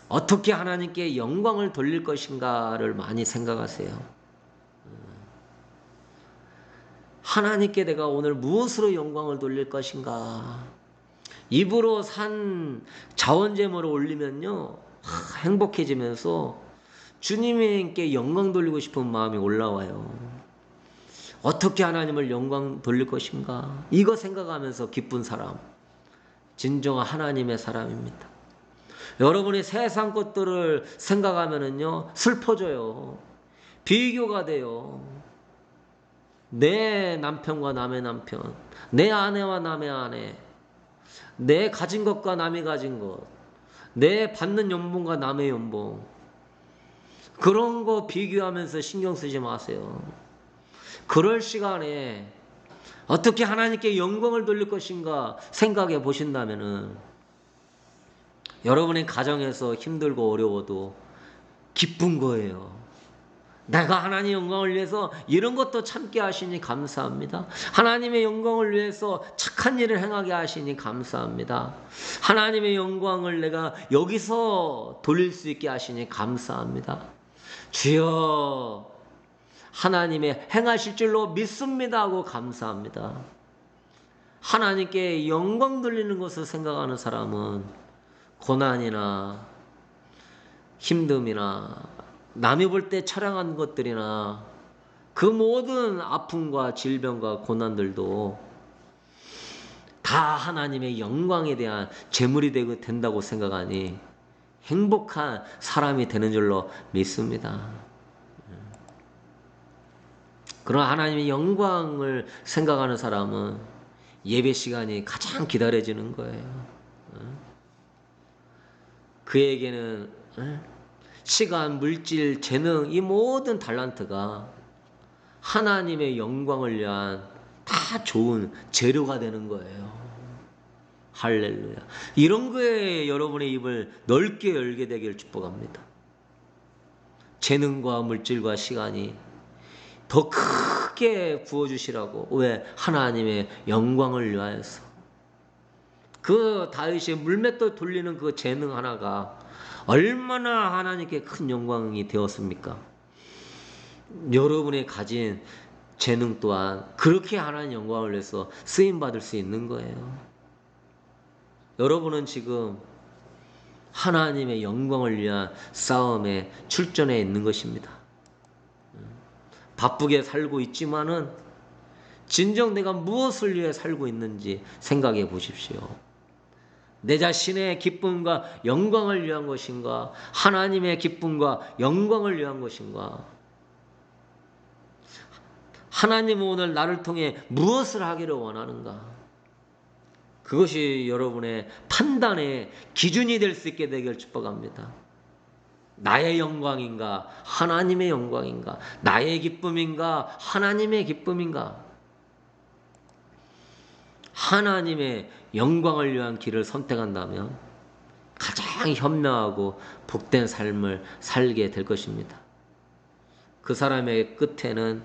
어떻게 하나님께 영광을 돌릴 것인가를 많이 생각하세요. 하나님께 내가 오늘 무엇으로 영광을 돌릴 것인가. 입으로 산 자원제물을 올리면요, 행복해지면서 주님께 영광 돌리고 싶은 마음이 올라와요. 어떻게 하나님을 영광 돌릴 것인가, 이거 생각하면서 기쁜 사람, 진정한 하나님의 사람입니다. 여러분이 세상 것들을 생각하면은요, 슬퍼져요. 비교가 돼요. 내 남편과 남의 남편, 내 아내와 남의 아내, 내 가진 것과 남이 가진 것, 내 받는 연봉과 남의 연봉, 그런 거 비교하면서 신경 쓰지 마세요. 그럴 시간에 어떻게 하나님께 영광을 돌릴 것인가 생각해 보신다면은 여러분의 가정에서 힘들고 어려워도 기쁜 거예요. 내가 하나님의 영광을 위해서 이런 것도 참게 하시니 감사합니다. 하나님의 영광을 위해서 착한 일을 행하게 하시니 감사합니다. 하나님의 영광을 내가 여기서 돌릴 수 있게 하시니 감사합니다. 주여, 하나님의 행하실 줄로 믿습니다 하고 감사합니다. 하나님께 영광 돌리는 것을 생각하는 사람은 고난이나 힘듦이나 남이 볼 때 처량한 것들이나 그 모든 아픔과 질병과 고난들도 다 하나님의 영광에 대한 제물이 된다고 생각하니 행복한 사람이 되는 줄로 믿습니다. 그런 하나님의 영광을 생각하는 사람은 예배 시간이 가장 기다려지는 거예요. 그에게는 시간, 물질, 재능, 이 모든 달란트가 하나님의 영광을 위한 다 좋은 재료가 되는 거예요. 할렐루야. 이런 거에 여러분의 입을 넓게 열게 되기를 축복합니다. 재능과 물질과 시간이 더 크게 부어주시라고. 왜? 하나님의 영광을 위하여서. 그 다윗이 물맷돌 돌리는 그 재능 하나가 얼마나 하나님께 큰 영광이 되었습니까? 여러분이 가진 재능 또한 그렇게 하나님 영광을 위해서 쓰임받을 수 있는 거예요. 여러분은 지금 하나님의 영광을 위한 싸움에 출전해 있는 것입니다. 바쁘게 살고 있지만은 진정 내가 무엇을 위해 살고 있는지 생각해 보십시오. 내 자신의 기쁨과 영광을 위한 것인가? 하나님의 기쁨과 영광을 위한 것인가? 하나님은 오늘 나를 통해 무엇을 하기를 원하는가? 그것이 여러분의 판단의 기준이 될 수 있게 되길 축복합니다. 나의 영광인가? 하나님의 영광인가? 나의 기쁨인가? 하나님의 기쁨인가? 하나님의 영광을 위한 길을 선택한다면 가장 현명하고 복된 삶을 살게 될 것입니다. 그 사람의 끝에는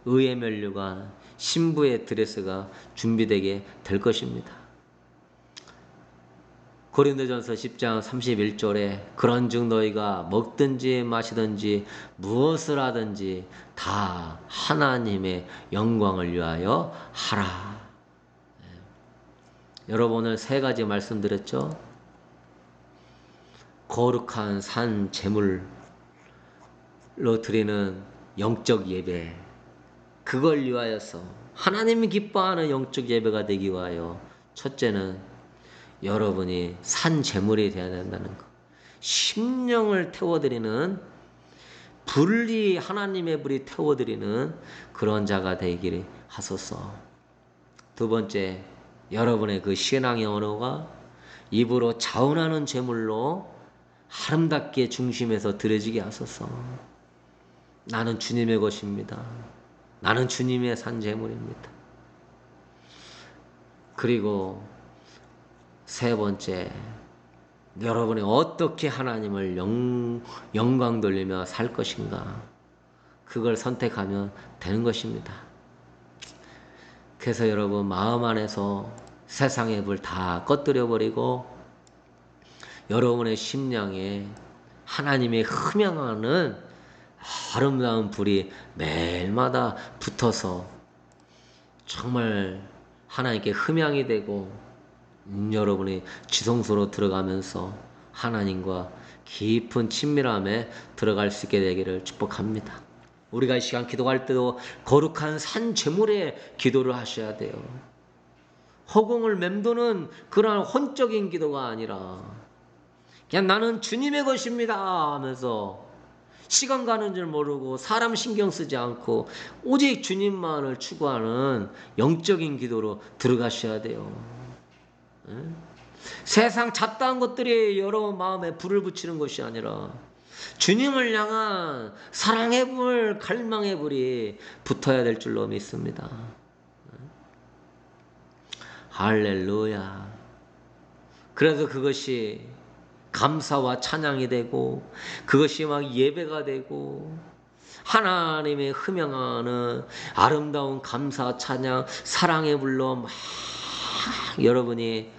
의의 면류관, 신부의 드레스가 준비되게 될 것입니다. 고린도전서 10장 31절에 그런즉 너희가 먹든지 마시든지 무엇을 하든지 다 하나님의 영광을 위하여 하라. 여러분 오늘 세 가지 말씀드렸죠. 거룩한 산 제물로 드리는 영적 예배, 그걸 위하여서 하나님이 기뻐하는 영적 예배가 되기 위하여 첫째는 여러분이 산 제물이 되어야 된다는 것, 심령을 태워드리는 불이, 하나님의 불이 태워드리는 그런 자가 되기를 하소서. 두 번째, 여러분의 그 신앙의 언어가 입으로 자원하는 제물로 아름답게 중심에서 드려지게 하소서. 나는 주님의 것입니다. 나는 주님의 산 제물입니다. 그리고 세 번째, 여러분이 어떻게 하나님을 영광 돌리며 살 것인가, 그걸 선택하면 되는 것입니다. 그래서 여러분 마음 안에서 세상의 불 다 꺼뜨려 버리고 여러분의 심령에 하나님의 흠양하는 아름다운 불이 매일마다 붙어서 정말 하나님께 흠양이 되고 여러분이 지성소로 들어가면서 하나님과 깊은 친밀함에 들어갈 수 있게 되기를 축복합니다. 우리가 이 시간 기도할 때도 거룩한 산 제물의 기도를 하셔야 돼요. 허공을 맴도는 그러한 혼적인 기도가 아니라 그냥 나는 주님의 것입니다 하면서 시간 가는 줄 모르고 사람 신경 쓰지 않고 오직 주님만을 추구하는 영적인 기도로 들어가셔야 돼요. 세상 잡다한 것들이 여러분 마음에 불을 붙이는 것이 아니라 주님을 향한 사랑의 불, 갈망의 불이 붙어야 될 줄로 믿습니다. 할렐루야. 그래서 그것이 감사와 찬양이 되고 그것이 막 예배가 되고 하나님의 흠양하는 아름다운 감사, 찬양, 사랑의 불로 막 여러분이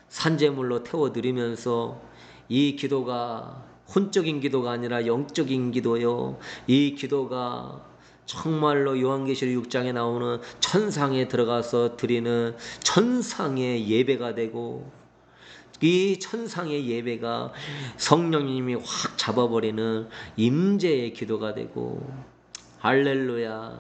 산제물로 태워드리면서 이 기도가 혼적인 기도가 아니라 영적인 기도요. 이 기도가 정말로 요한계시록 6장에 나오는 천상에 들어가서 드리는 천상의 예배가 되고 이 천상의 예배가 성령님이 확 잡아버리는 임재의 기도가 되고 할렐루야.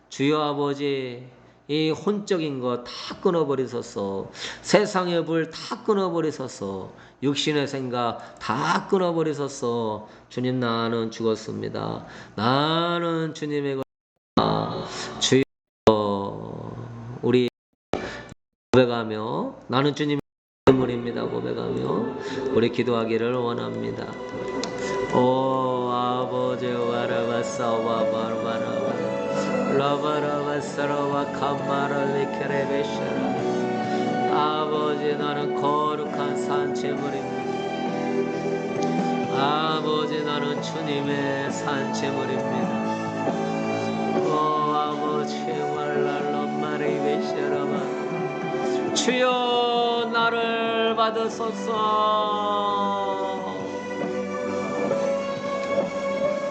주여 아버지, 이 혼적인 거 다 끊어버리소서. 세상의 불 다 끊어버리소서. 육신의 생각 다 끊어버리소서. 주님, 나는 죽었습니다. 나는 주님의 것이다. 주여, 우리 고백하며 나는 주님의 인물입니다 고백하며 우리 기도하기를 원합니다. 오 아버지 와라바사와 바르바라와 라바라바사라와 카마랄리케레베샤라. 아버지, 나는 거룩한 산 제물입니다. 아버지, 나는 주님의 산 제물입니다. 오 아버지 왈랄라마리베샤라마. 주여 나를 받으소서.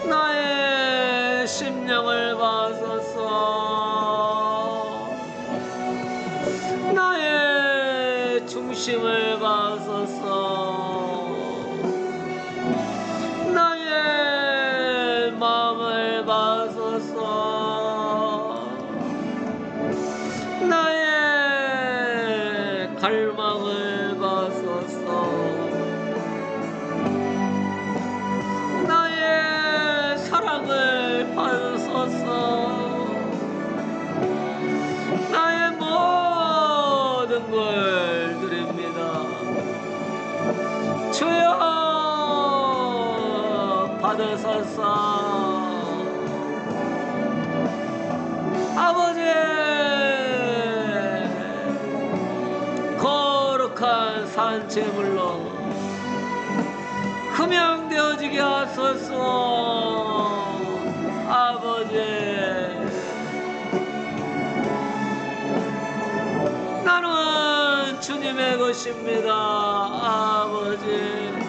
나의 심령을 받으소서. 나의 중심을 받으소서. 나의 마음을 받으소서. 나의 갈망을 받으소서. 받으소서. 아버지, 거룩한 산채물로 흠양되어지게 하소서. 아버지, 나는 주님의 것입니다. 아버지,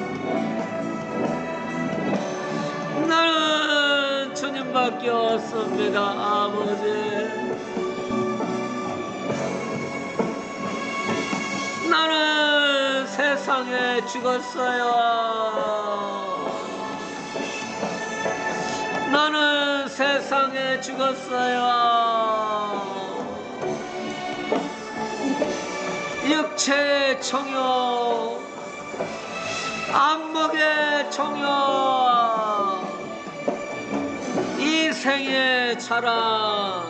나는 주님밖에 없습니다. 아버지, 나는 세상에 죽었어요. 나는 세상에 죽었어요. 육체의 정욕, 안목의 정욕, 이 생의 자랑,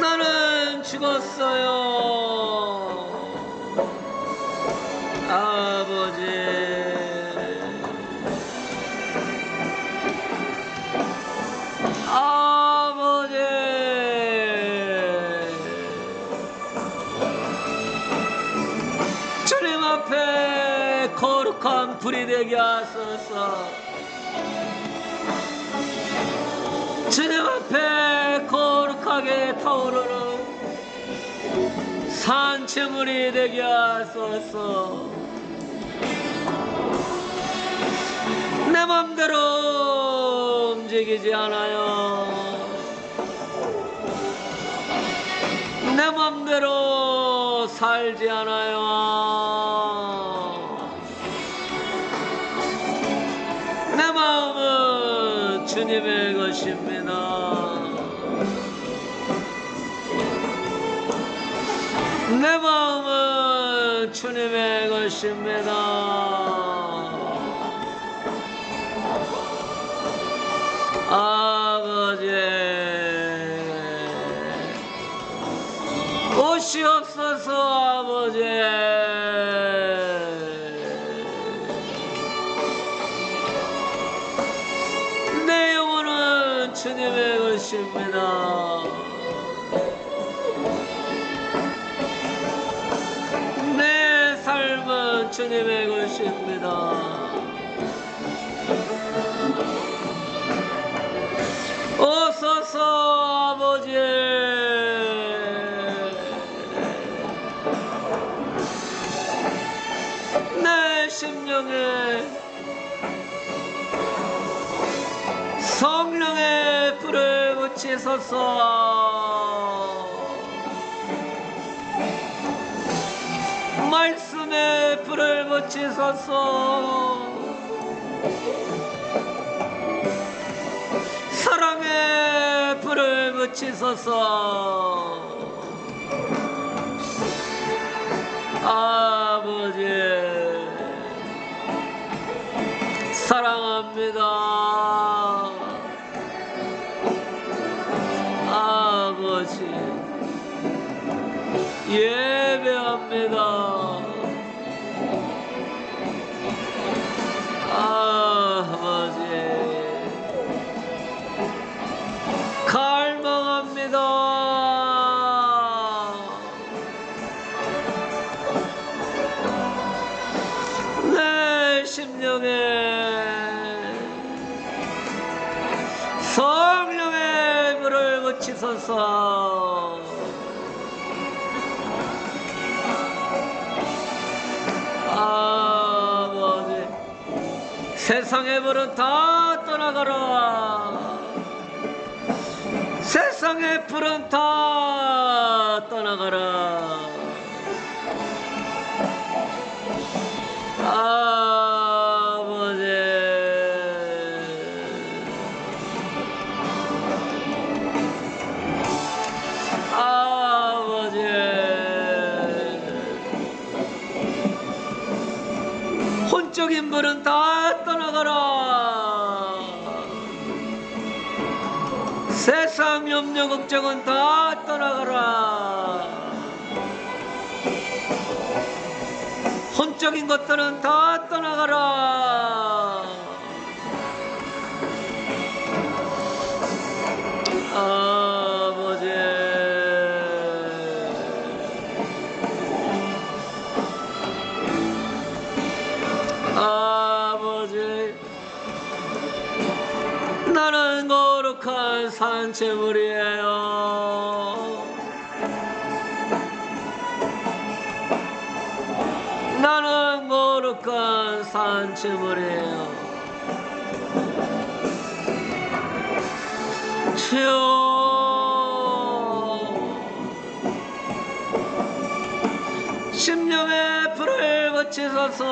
나는 죽었어요. 아버지, 아버지, 주님 앞에 거룩한 불이 되게 하소서. 주님 앞에 거룩하게 타오르는 산채물이 되게 하소서. 내 맘대로 움직이지 않아요. 내 맘대로 살지 않아요. 내 마음은 주님의 것입니다. 내 마음은 주님의 것입니다. 아버지, 오시옵소서. 아버지, 내 영혼은 주님의 것입니다. 내 삶은 주님의 것입니다. 오소서. 아버지, 내 심령에 성령의 불을 붙이소서. 말씀의 불을 붙이소서. 사랑의 불을 붙이소서. 아버지, 사랑합니다. 아버지, 예배합니다. 아버지, 갈망합니다. 내 심령에 성령의 불을 붙이소서. 아버지, 세상의 불은 다 떠나가라. 세상의 불은 다 떠나가라. 아버지, 아버지, 혼적인 불은 다 떠나가라. 세상 염려 걱정은 다 떠나가라. 영적인 것들은 다 떠나가라. 아버지, 아버지, 나는 거룩한 산채물이에요. 나는 거룩한 산채물이에요. 주여, 심령의 불을 붙이소서.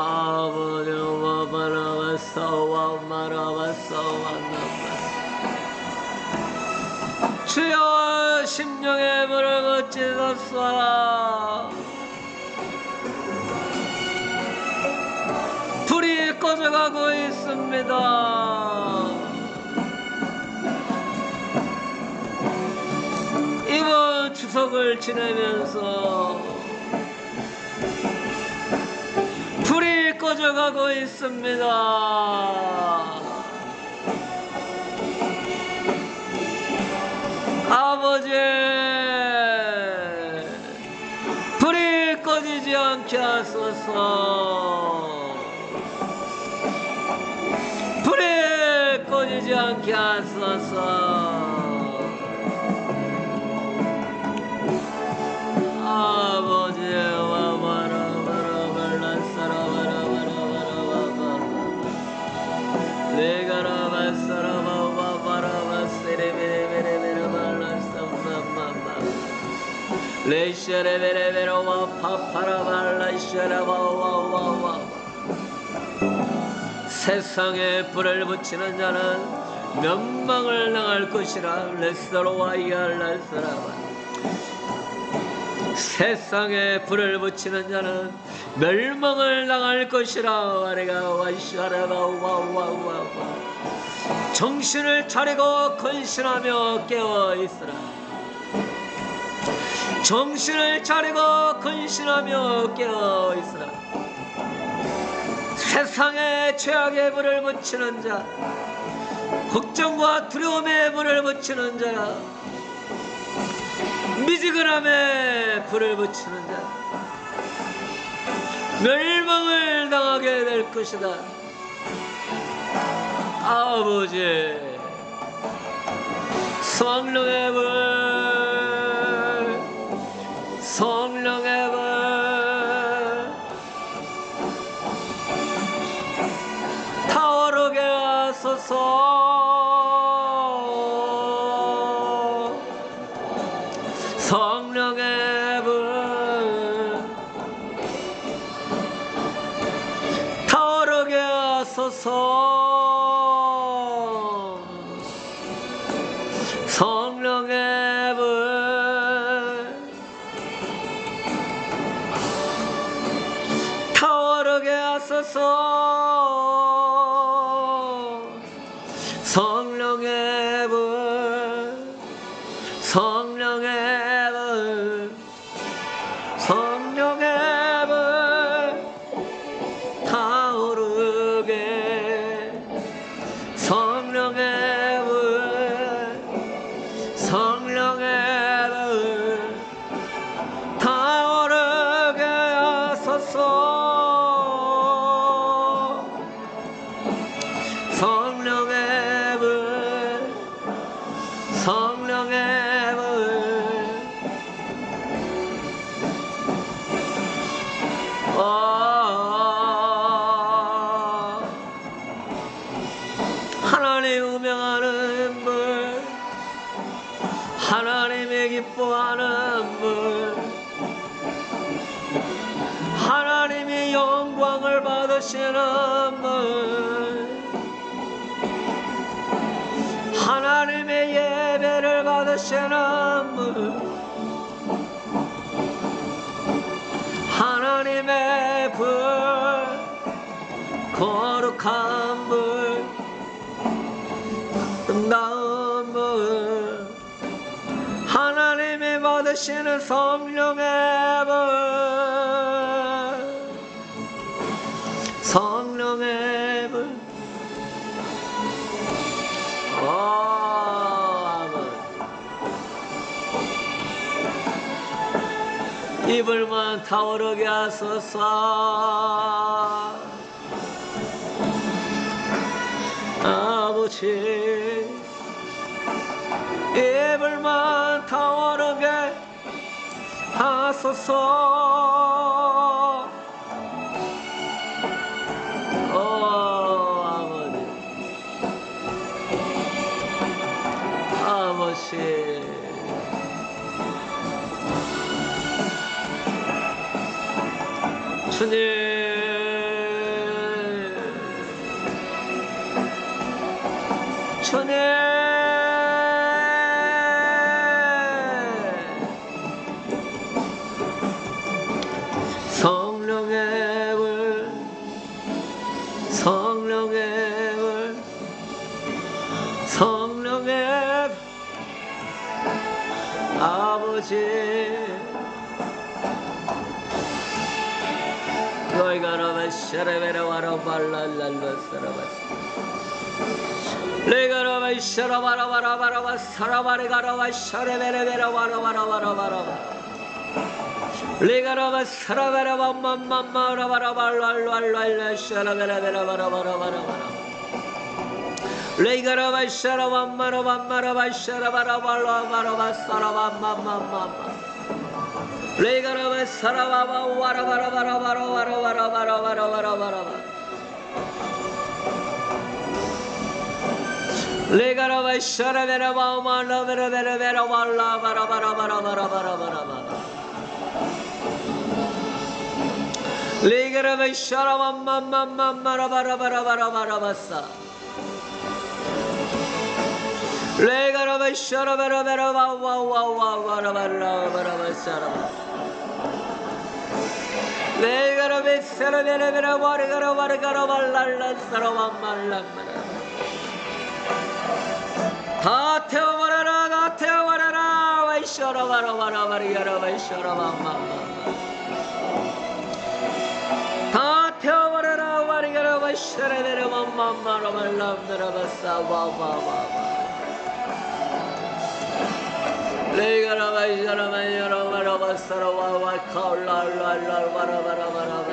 아버지와 바라바사와 마라바사와 나바사. 주여, 심령의 불을 붙이소서. 불이 꺼져가고 있습니다. 이번 추석을 지내면서 불이 꺼져가고 있습니다. 아버지, 불이 꺼지지 않게 하소서. 불이 꺼지지 않게 하소서. 아버지와 바라바라바라바라바라바라바라바라 레가라바사라바바바라바세레베레베레베라발라쌈마마마 레샤레베레베라와 파파라발라샤라바와와와. 세상에 불을 붙이는 자는 멸망을 당할 것이라. 레스로와이알라사라바. 세상에 불을 붙이는 자는 멸망을 당할 것이라. 아래가 와샤라바와와와와. 정신을 차리고 근신하며 깨어 있으라. 정신을 차리고 근신하며 깨어 있으라. 세상에 죄악의 불을 붙이는 자, 걱정과 두려움의 불을 붙이는 자, 미지근함에 불을 붙이는 자, 멸망을 당하게 될 것이다. 아버지, 성령의 불, 성령의 불, 타오르게 하소서. 성령의 불 타오르게 하소서. 성령의 불 타오르게 하소서. 성령의 불, 성령의 불, 성령의 불 타오르게. 성령의 불, 성령의 불 타오르게 하소서. 성령의 불, 성령의 불. 하나님 음행하는 불, 하나님의 기뻐하는 불, 하나님이 영광을 받으시는 불, 하나님의 예배를 받으시는 분, 하나님의 불, 거룩한 불, 아름다운 불, 받으시는 성령의 불, 성령의 불. 이 불만 타오르게 하소서. 아버지, 이 불만 타오르게 하소서. 아버지, 주님, 주님, 성령의 불, 성령의 불, 성령의 아버지, 너희가 라마 샤라베라 와라 발랄랄라 사라바스, 내가 라마 샤라바라 바라 바라바 사라바레가 라마 샤레베레베라 와라 와라 와라 와라, 내가 라마 사라베라 맘맘맘마라 바라 발랄랄랄라 샤라베레베라 와라 와라 와라 와라, 레이가라 바샤라 맘마라 맘마라 바샤라 바라 발라 바라 바사라 맘맘맘맘, 레이가라 바사라 바바 와라 바라 바라 바라 와라 와라 바라 바라 바라 바라, 레이가라 바샤라 베라 바마라 베라 베라 베라 발라 바라 바라 바라 바라 바라 바라 바라, 레이가라 바샤라 맘맘맘마라 바라 바라 바라 바라 바사, 레가라 바샤라 바라 바라 와와와와 바라 바라 바라 바사라, 레가라 바샤라 바라 바라 와르가라 와르가라 발랄라 사라 맘말람마라, 다 태워버려라 다 태워버려라 바샤라 바라 바라 바리가라 바샤라 맘맘마, 다 태워버려라 와르가라 바샤라 바라 맘맘마라 말람마라 바사 와와와와, 레이가라 바이샤라 마이야라 바라 바사라 와와 카울랄랄랄 바라 바라 바라 바라,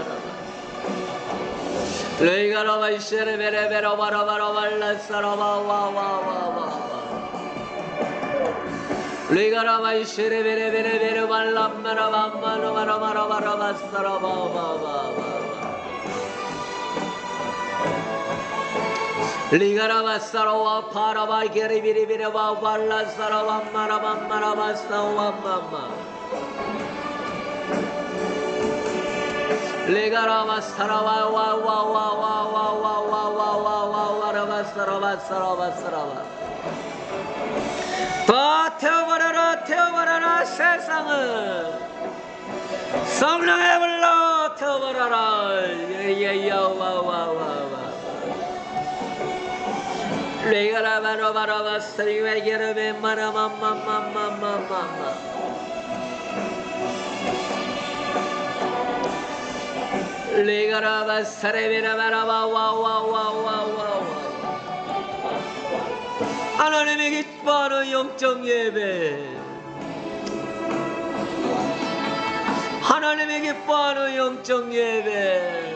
레이가라 바이샤레 베레 베라 바라 바라 발라사라 와와와와와, 레이가라 바이샤레 베레 베레 베레 발람마라 맘마라 바라 바라 바라 바사라 와와와와, 리가라 바사라와 파라바 게리비리비라바 발라사라 맘마라 맘마라 바사와 맘마, 리가라 바사라와 와와와와와와와와와와와라 바사라 바사라 바사라와, 다 태워버려라 태워버려라 세상을 성령의 불로 태워버려라 예예야 와와와와, 레가라 바라 바라 바스리 외게르베 마라 맘맘맘맘맘맘마, 레가라 바사레베라 바라 와와와와와와, 하나님의 기뻐하는 영적 예배, 하나님의 기뻐하는 영적 예배,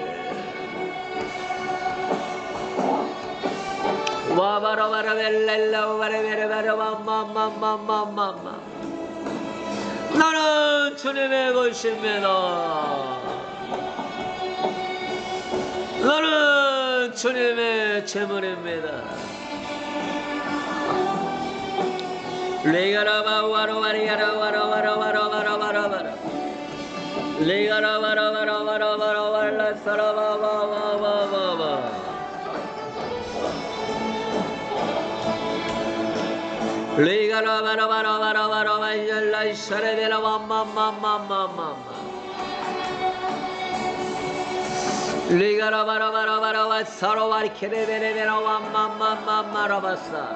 와바라바라 벨렐라 바레베레바라 맘맘맘맘맘맘마, 나는 주님의 것입니다. 나는 주님의 재물입니다. 레가라바 와라와리가라 와라와라와라와라와라와라, 레가라바라바라바라바라바라사라바바바바바바, 레가라 바라바라바라바라바 이절라 샤레데라 맘맘맘맘맘맘, 레가라 바라바라바라바 사로와리 케레베레베라 맘맘맘맘마라바사,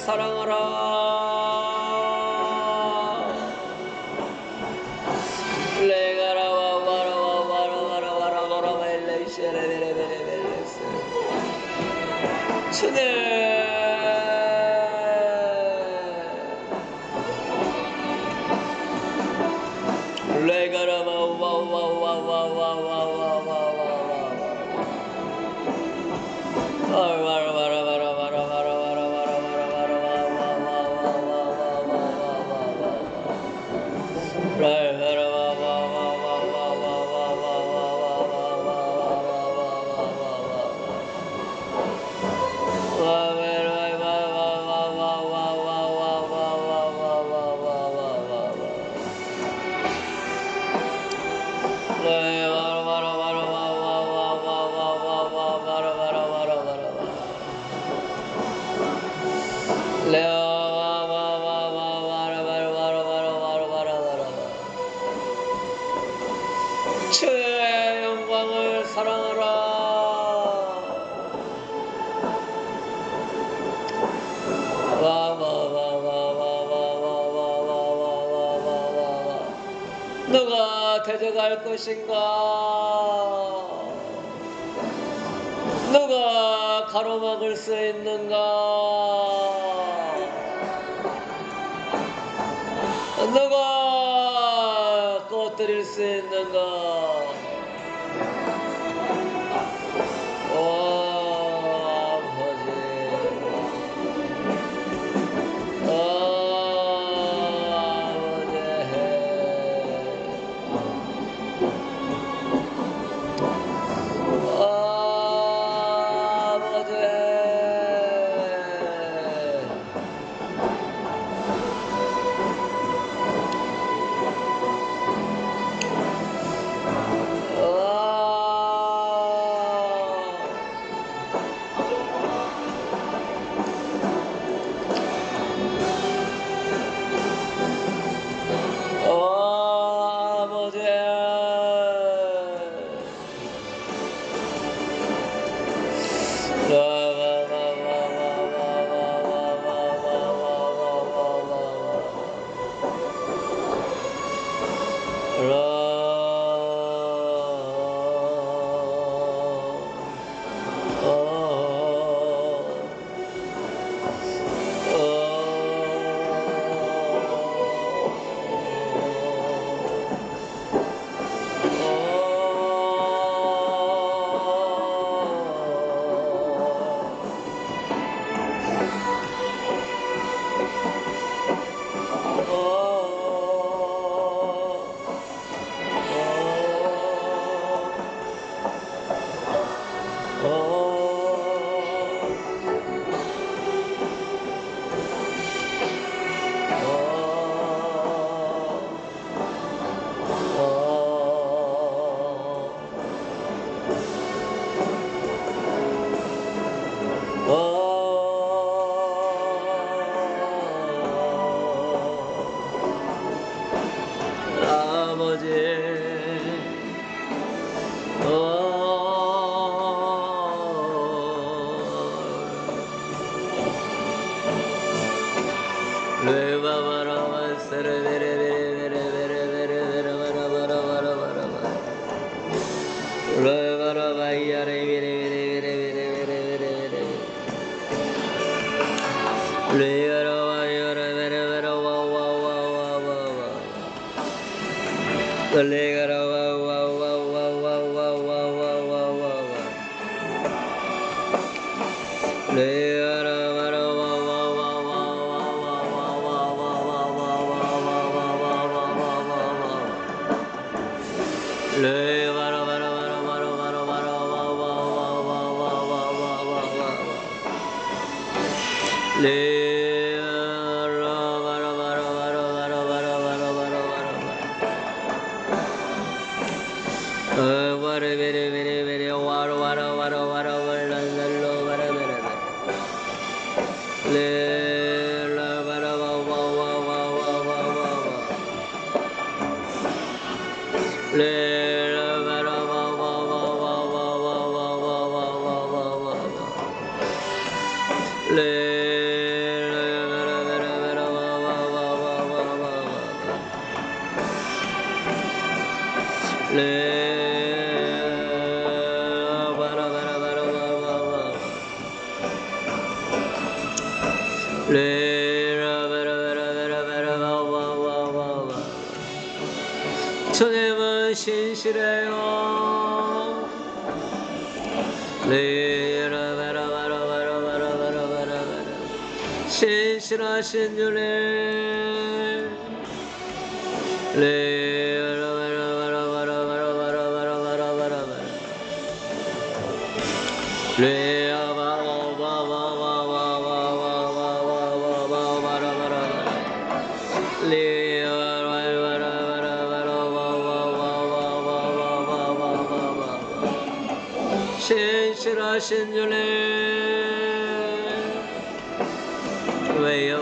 사랑하라. 레가라와와라와라와라와라와라와라와라와일레이시레레레레레레레스. 주님 주의 영광을 사랑하라. 누가 대적할 것인가? 누가 가로막을 수 있는가? 누가 꺼뜨릴 수 있는가? Le 주님은 신실해요. 신실하신 주님, 신실하신 주님, 왜요?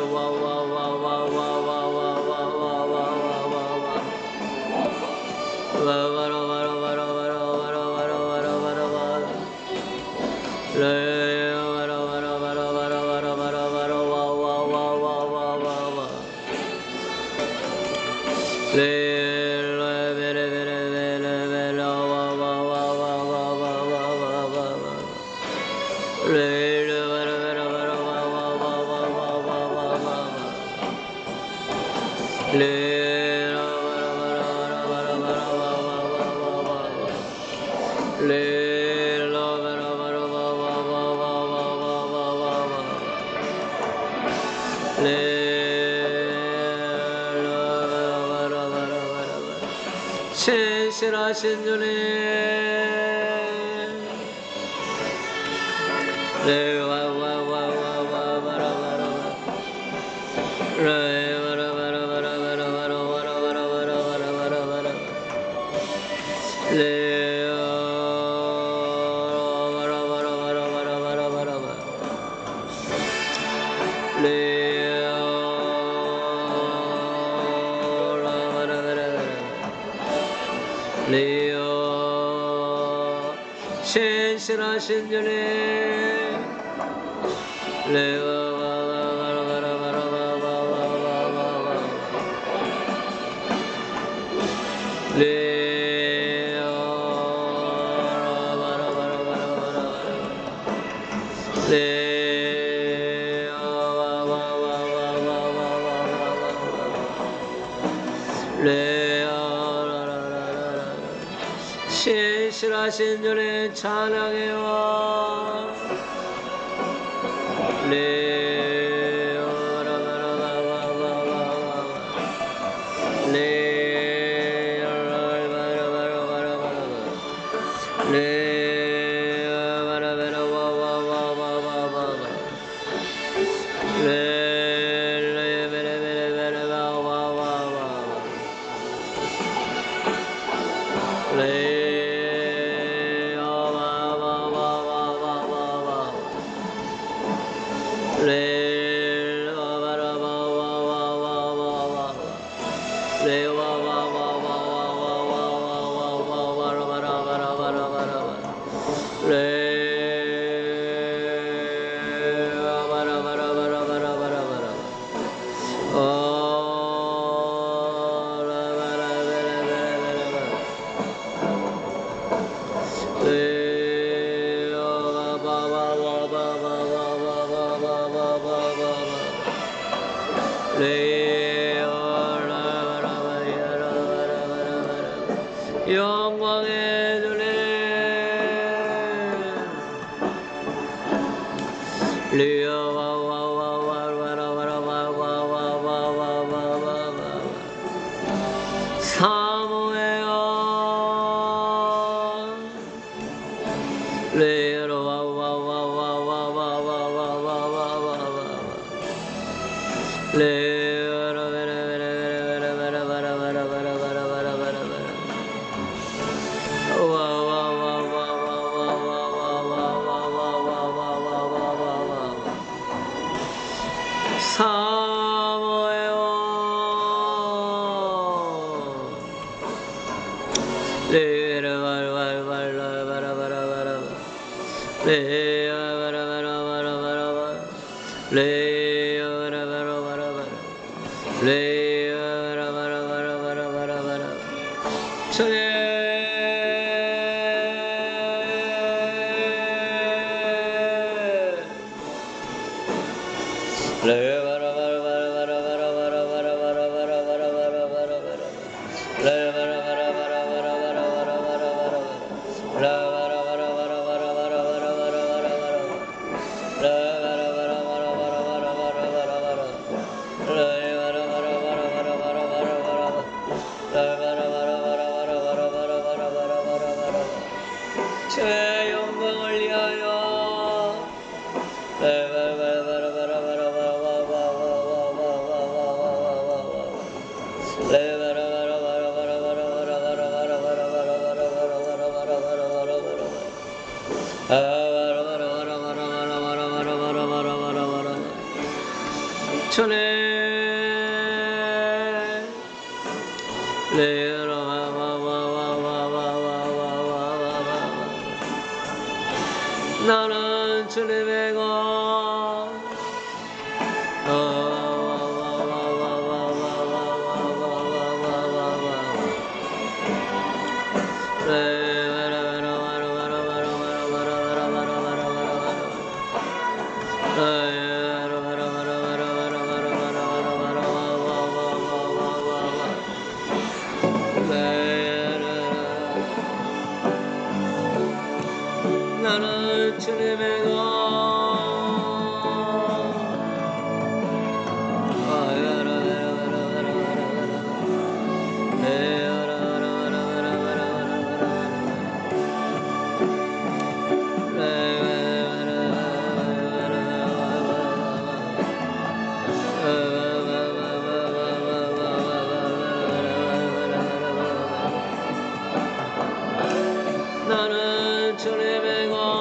신실하신 주님, 신실하신 주님, 신실하신 주님 찬양해요. 영광의 주님, 사모해요. 주님 주의 영광을 위하여 나는 주님의 것 나는 주님의 나는 주님의 것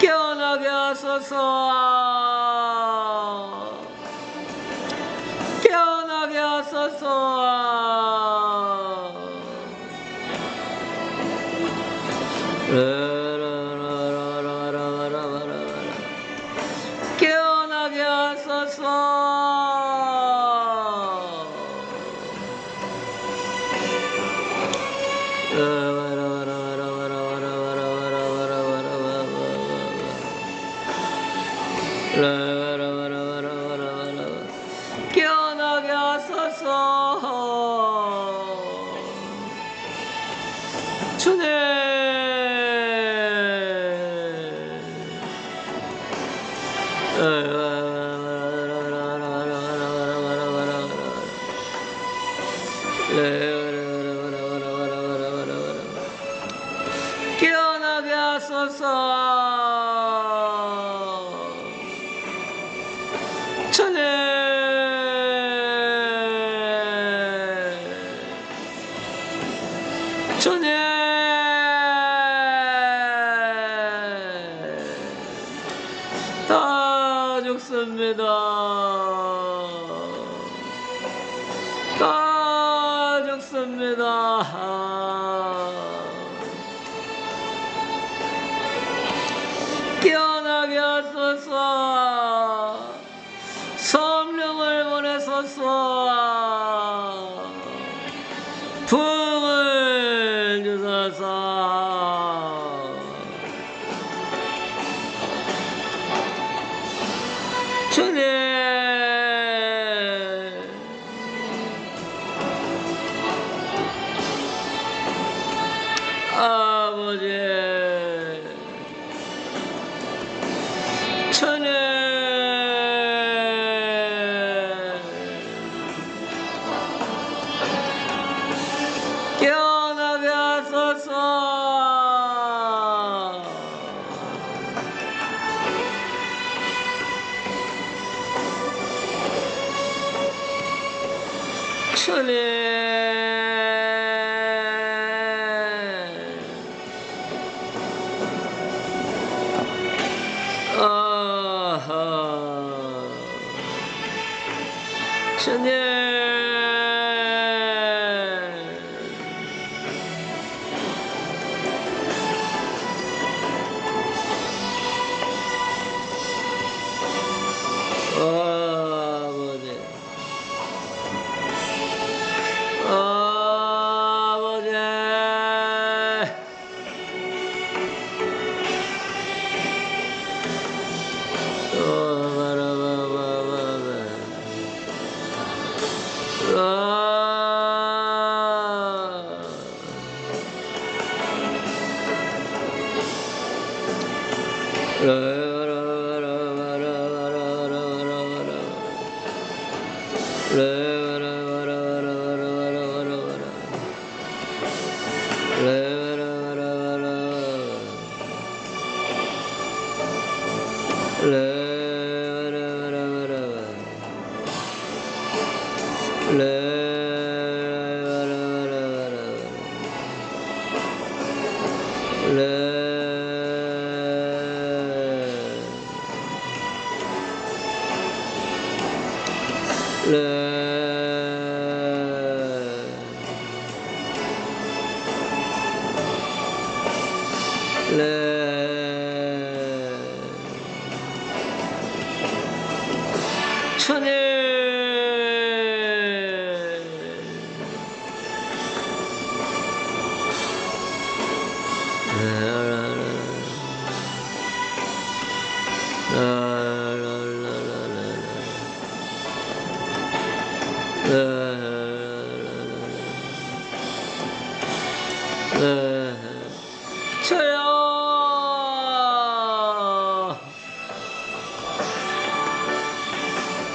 깨어나게 하소서. 깨어나게 하소서. 깨어나게 하소서. 깨어나게 하소서. 주님. 깨어나게 하소서. 주님. 주님. 다 죽습니다. 다 죽습니다. 깨어나게 하소서. 성령을 보내소서. 부흥을 주소서. 주님.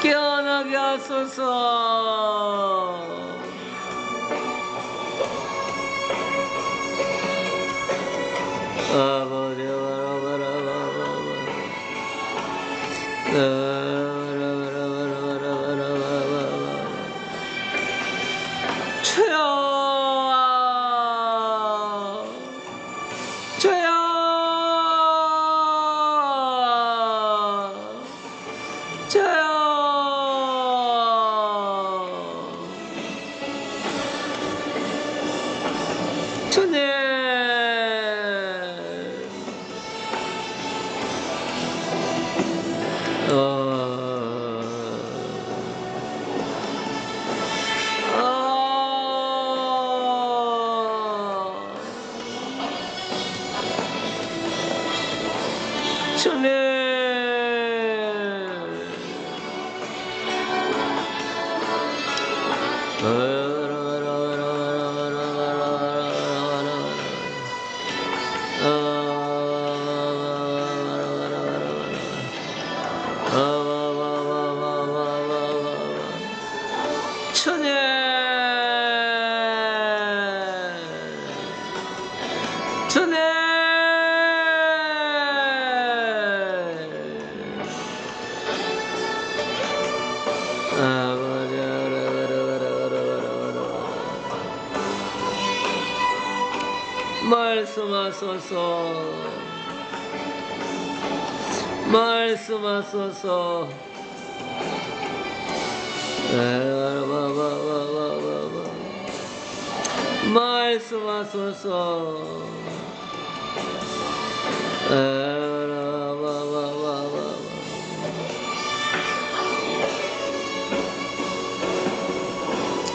깨어나게 하소서. 아버지 주여, 주여, 주여. 주님, 주님. 주님, 주님. 말씀하소서, 말씀하소서. 말씀하소서.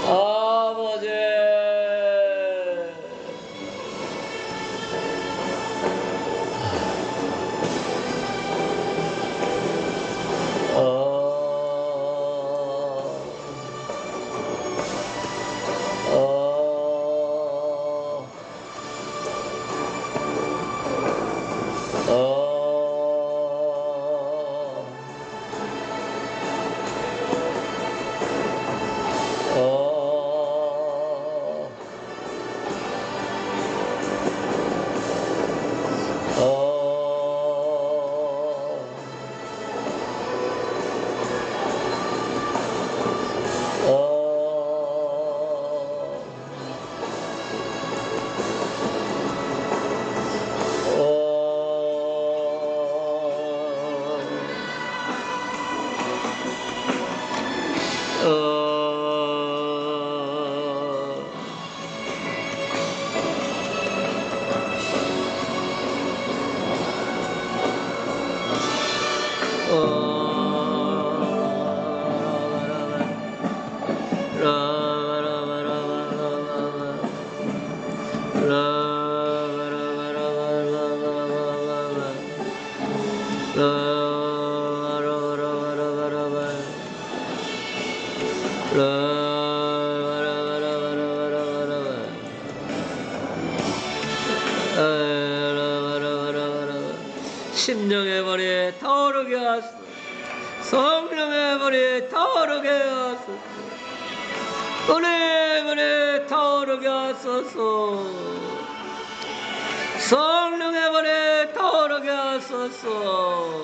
아버지, 심령의 머리에 타오르게 하소서. 성령의 머리에 타오르게 하소서. 은혜의 타오르게 하소서. 성령의 머리에 타오르게 하소서.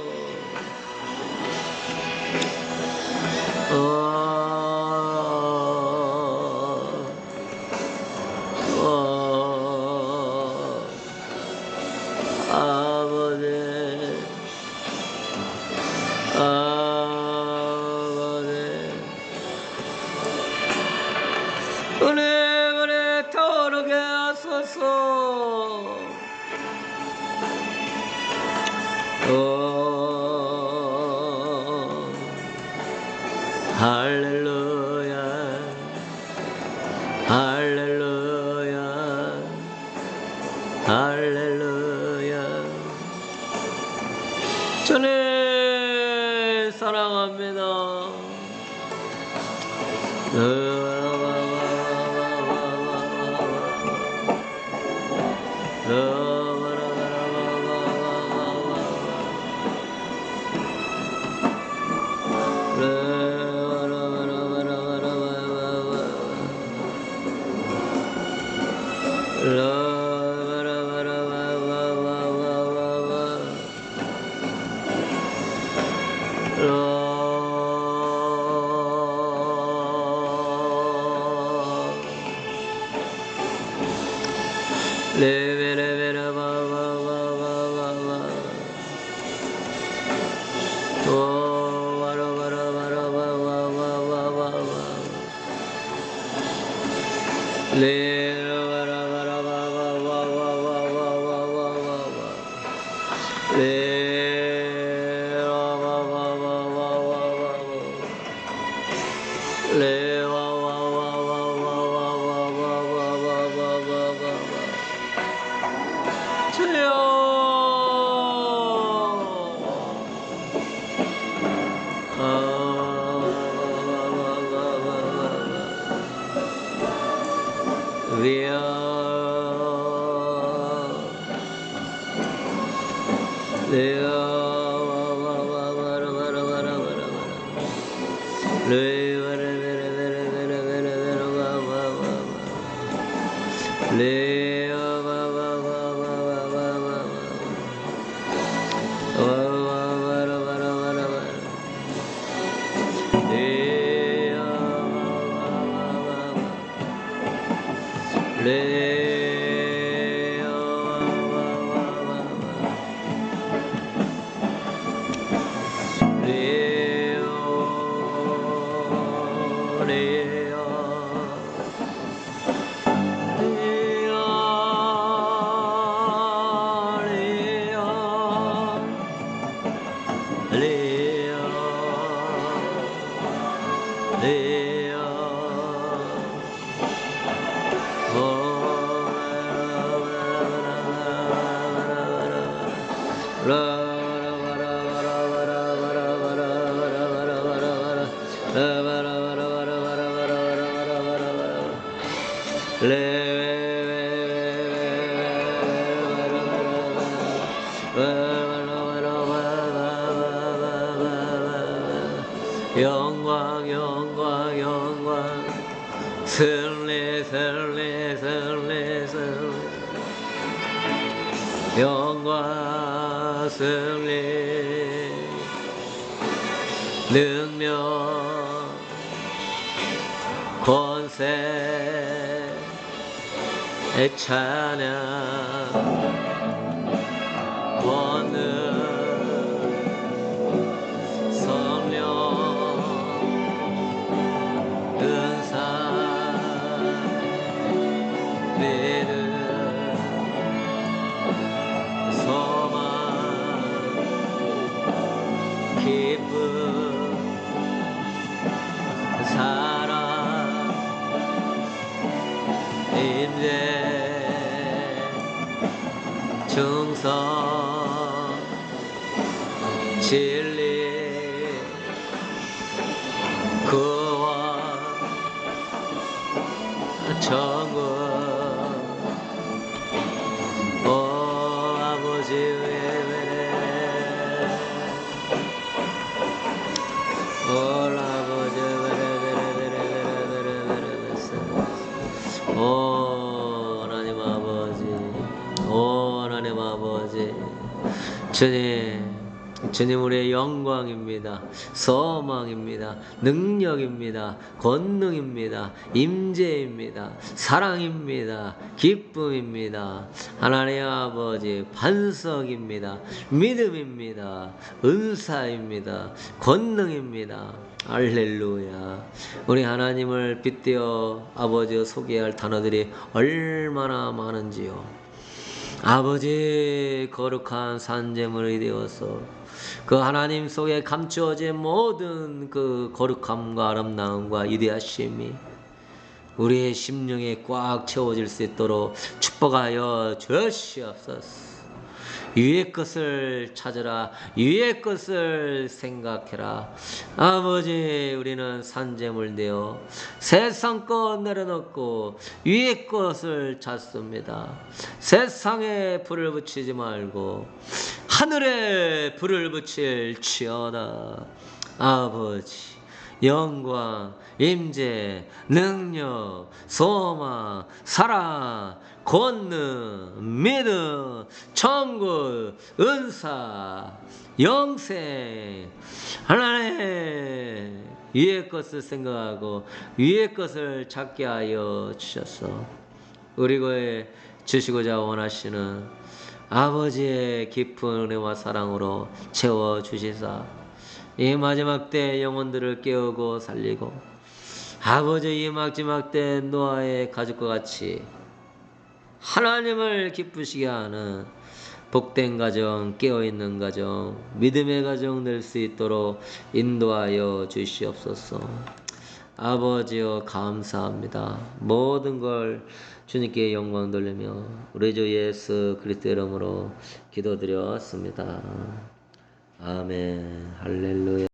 은혜의 타오르게 하소서. 할렐루야, 할렐루야, 할렐루야. 주님 사랑합니다. 영광 영광 영광 승리 승리 승리 승리 영광 승리 능력 권세 찬양 권능 기쁨 사랑 임재 충성 진리 구원 정국 오 아버지 예배래 오 아버지 오 하나님 아버지 오 하나님 아버지 주님 우리의 영광입니다. 소망입니다. 능력입니다. 권능입니다. 임재입니다. 사랑입니다. 기쁨입니다. 하나님 아버지 반석입니다. 믿음입니다. 은사입니다. 권능입니다. 할렐루야. 우리 하나님을 빗대어 아버지와 소개할 단어들이 얼마나 많은지요. 아버지 거룩한 산재물이 되어서 그 하나님 속에 감추어진 모든 그 거룩함과 아름다움과 위대하심이 우리의 심령에 꽉 채워질 수 있도록 축복하여 주시옵소서. 위의 것을 찾으라. 위의 것을 생각해라. 아버지 우리는 산재물 되어 세상 것 내려놓고 위의 것을 찾습니다. 세상에 불을 붙이지 말고 하늘에 불을 붙일지어다. 아버지 영광 임재 능력 소망 사랑 권능 믿음 천국 은사 영생 하나님 위의 것을 생각하고 위의 것을 찾게 하여 주셔서 우리 거에 주시고자 원하시는 아버지의 깊은 은혜와 사랑으로 채워주시사 이 마지막 때 영혼들을 깨우고 살리고 아버지 이 마지막 때 노아의 가족과 같이 하나님을 기쁘시게 하는 복된 가정, 깨어있는 가정, 믿음의 가정 될 수 있도록 인도하여 주시옵소서. 아버지여 감사합니다. 모든 걸 주님께 영광 돌리며 우리 주 예수 그리스도 이름으로 기도드렸습니다. 아멘. 할렐루야.